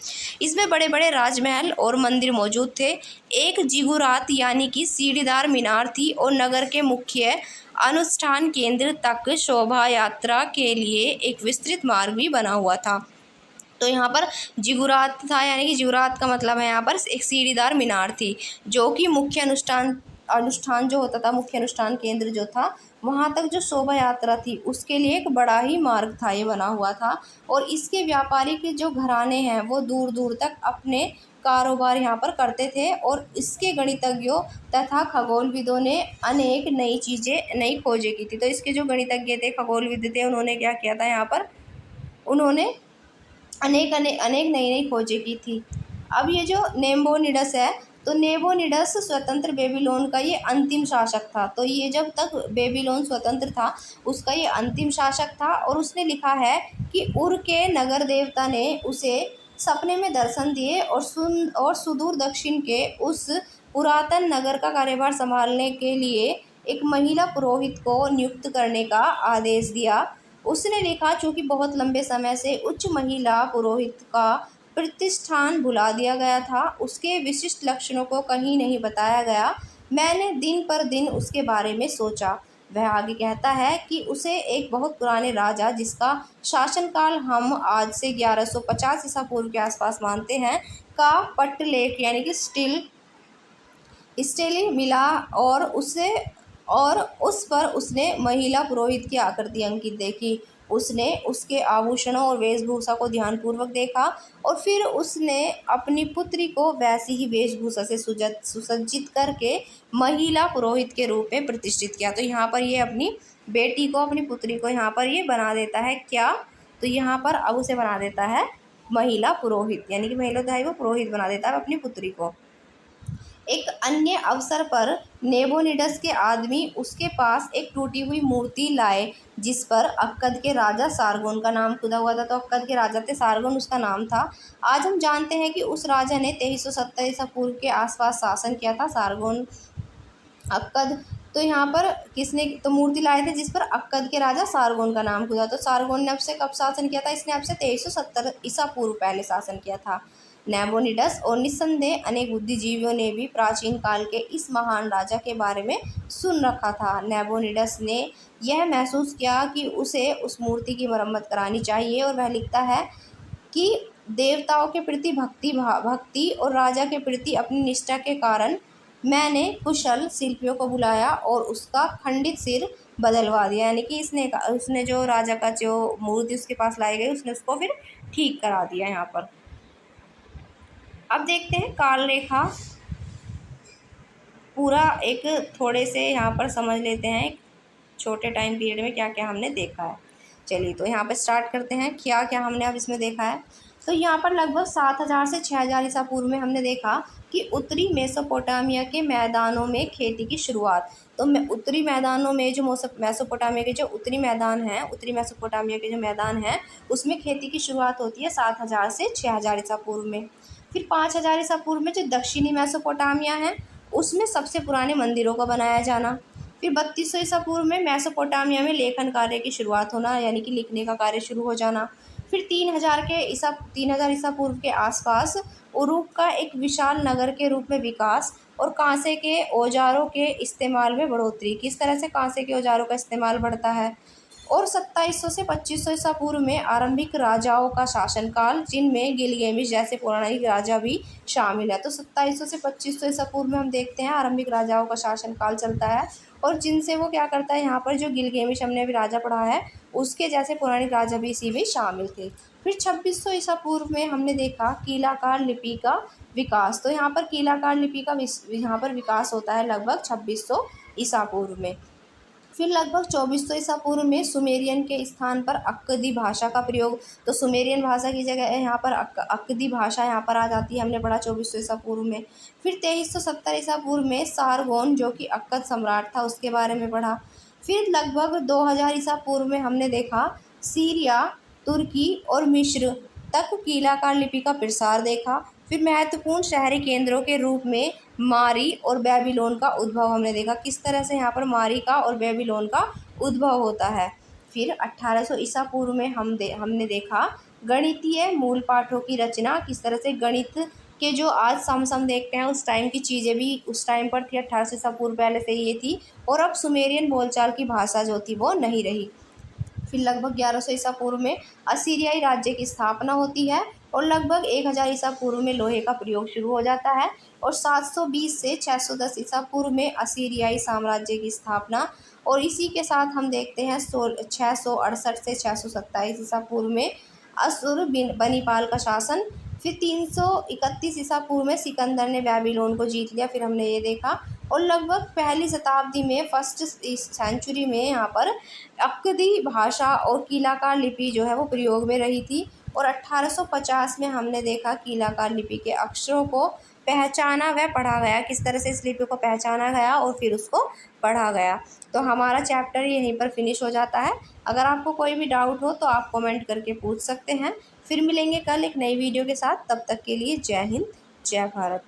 इसमें बड़े बड़े राजमहल और मंदिर मौजूद थे। एक जिगुरात यानी कि सीढ़ीदार मीनार थी और नगर के मुख्य अनुष्ठान केंद्र तक शोभा यात्रा के लिए एक विस्तृत मार्ग भी बना हुआ था। तो यहाँ पर जिगुरात था, यानी कि जिगुरात का मतलब है यहाँ पर एक सीढ़ीदार मीनार थी, जो कि मुख्य अनुष्ठान जो होता था, मुख्य अनुष्ठान केंद्र जो था, वहाँ तक जो शोभा यात्रा थी उसके लिए एक बड़ा ही मार्ग था, ये बना हुआ था। और इसके व्यापारी के जो घराने हैं वो दूर दूर तक अपने कारोबार यहाँ पर करते थे। और इसके गणितज्ञों तथा खगोलविदों ने अनेक नई खोजें की थी। तो इसके जो गणितज्ञ थे, खगोलविद थे, उन्होंने क्या किया था, यहाँ पर उन्होंने अनेक नई नई खोजें की थी। अब ये जो नेबोनिडस है, तो नेबोनिडस स्वतंत्र बेबीलोन का ये अंतिम शासक था। तो ये जब तक बेबीलोन स्वतंत्र था उसका ये अंतिम शासक था। और उसने लिखा है कि उर के नगर देवता ने उसे सपने में दर्शन दिए और सुदूर दक्षिण के उस पुरातन नगर का कार्यभार संभालने के लिए एक महिला पुरोहित को नियुक्त करने का आदेश दिया। उसने लिखा, चूँकि बहुत लंबे समय से उच्च महिला पुरोहित का प्रतिष्ठान भुला दिया गया था, उसके विशिष्ट लक्षणों को कहीं नहीं बताया गया, मैंने दिन पर दिन उसके बारे में सोचा। वह आगे कहता है कि उसे एक बहुत पुराने राजा, जिसका शासनकाल हम आज से 1150 ईसा पूर्व के आसपास मानते हैं, का पट्टलेख यानी कि स्टेली मिला। और उस पर उसने महिला पुरोहित की आकृति अंकित देखी। उसने उसके आभूषणों और वेशभूषा को ध्यानपूर्वक देखा और फिर उसने अपनी पुत्री को वैसी ही वेशभूषा से सुसज्जित करके महिला पुरोहित के रूप में प्रतिष्ठित किया। तो यहाँ पर ये अपनी बेटी को, अपनी पुत्री को यहाँ पर ये बना देता है क्या, तो यहाँ पर अब उसे बना देता है महिला पुरोहित, यानी कि महिला वो पुरोहित बना देता है अपनी पुत्री को। एक अन्य अवसर पर नेबोनिडस के आदमी उसके पास एक टूटी हुई मूर्ति लाए जिस पर अक्कद के राजा सारगोन का नाम खुदा हुआ था। तो अक्कद के राजा थे, सारगोन उसका नाम था। आज हम जानते हैं कि उस राजा ने 2370 ईसा पूर्व के आसपास शासन किया था, सारगोन अक्कद। तो यहाँ पर किसने तो मूर्ति लाए थे जिस पर अक्कद के राजा सारगोन का नाम खुदा। तो सारगोन ने अब से कब शासन किया था, इसने अब से 2370 ईसा पूर्व पहले शासन किया था। नेबोनिडस और निस्संदेह अनेक बुद्धिजीवियों ने भी प्राचीन काल के इस महान राजा के बारे में सुन रखा था। नेबोनिडस ने यह महसूस किया कि उसे उस मूर्ति की मरम्मत करानी चाहिए। और वह लिखता है कि देवताओं के प्रति भक्ति और राजा के प्रति अपनी निष्ठा के कारण मैंने कुशल शिल्पियों को बुलाया और उसका खंडित सिर बदलवा दिया। यानी कि उसने जो राजा का जो मूर्ति उसके पास लाई गई, उसने उसको फिर ठीक करा दिया। यहाँ पर अब देखते हैं काल रेखा पूरा एक थोड़े से यहाँ पर समझ लेते हैं, एक छोटे टाइम पीरियड में क्या क्या हमने देखा है। चलिए तो यहाँ पर स्टार्ट करते हैं क्या क्या हमने अब इसमें देखा है। तो यहाँ पर लगभग 7000 से 6000 ईसा पूर्व में हमने देखा कि उत्तरी मेसोपोटामिया के मैदानों में खेती की शुरुआत। तो उत्तरी मैदानों में जो मेसोपोटामिया के जो उत्तरी मैदान हैं, उत्तरी मेसोपोटामिया के जो मैदान हैं उसमें खेती की शुरुआत होती है 7000 से 6000 ईसा पूर्व में। फिर 5000 ईसा पूर्व में जो दक्षिणी मेसोपोटामिया है उसमें सबसे पुराने मंदिरों का बनाया जाना। फिर 3200 ईसा पूर्व में मेसोपोटामिया में लेखन कार्य की शुरुआत होना, यानी कि लिखने का कार्य शुरू हो जाना। फिर 3000 ईसा पूर्व के आसपास उरूक का एक विशाल नगर के रूप में विकास और कांसे के औजारों के इस्तेमाल में बढ़ोतरी। किस तरह से कांसे के औजारों का इस्तेमाल बढ़ता है। और 2700 से 2500 ईसा पूर्व में आरंभिक राजाओं का शासनकाल, जिनमें गिलगेमिश जैसे पौराणिक राजा भी शामिल है। तो 2700 से 2500 ईसा पूर्व में हम देखते हैं आरंभिक राजाओं का शासनकाल चलता है और जिनसे वो क्या करता है, यहाँ पर जो गिलगेमिश हमने अभी राजा पढ़ा है उसके जैसे पौराणिक राजा भी इसी में शामिल थे। फिर 2600 ईसा पूर्व में हमने देखा कीलाकार लिपि का विकास। तो यहाँ पर कीलाकार लिपि का यहाँ पर विकास होता है लगभग 2600 ईसा पूर्व में। फिर लगभग 2400 ईसा पूर्व में सुमेरियन के स्थान पर अक्कदी भाषा का प्रयोग। तो सुमेरियन भाषा की जगह यहाँ पर अक्कदी भाषा यहाँ पर आ जाती है, हमने पढ़ा 2400 ईसा पूर्व में। फिर 2370 ईसा पूर्व में सारगोन जो कि अक्कद सम्राट था उसके बारे में पढ़ा। फिर लगभग 2000 ईसा पूर्व में हमने देखा सीरिया, तुर्की और मिस्र तक कीलाकार लिपि का प्रसार देखा। फिर महत्वपूर्ण शहरी केंद्रों के रूप में मारी और बेबीलोन का उद्भव हमने देखा, किस तरह से यहाँ पर मारी का और बेबीलोन का उद्भव होता है। फिर 1800 ईसा पूर्व में हमने देखा गणितीय मूल पाठों की रचना, किस तरह से गणित के जो आज हम देखते हैं उस टाइम की चीज़ें भी उस टाइम पर थी, 1800 ईसा पूर्व पहले से ये थी। और अब सुमेरियन बोलचाल की भाषा जो थी वो नहीं रही। फिर लगभग 1100 ईसा पूर्व में असीरियाई राज्य की स्थापना होती है और लगभग 1000 ईसा पूर्व में लोहे का प्रयोग शुरू हो जाता है। और 720 से 610 ईसा पूर्व में असीरियाई साम्राज्य की स्थापना। और इसी के साथ हम देखते हैं 668 से 627 ईसा पूर्व में असुर बनीपाल का शासन। फिर 331 ईसा पूर्व में सिकंदर ने बेबीलोन को जीत लिया, फिर हमने ये देखा। और लगभग पहली शताब्दी में फर्स्ट सेंचुरी में यहाँ पर अक्कदी भाषा और कीलाकार लिपि जो है वो प्रयोग में रही थी। और 1850 में हमने देखा कीलाकार लिपि के अक्षरों को पहचाना व पढ़ा गया, किस तरह से इस लिपि को पहचाना गया और फिर उसको पढ़ा गया। तो हमारा चैप्टर यहीं पर फिनिश हो जाता है। अगर आपको कोई भी डाउट हो तो आप कमेंट करके पूछ सकते हैं। फिर मिलेंगे कल एक नई वीडियो के साथ, तब तक के लिए जय हिंद जय भारत।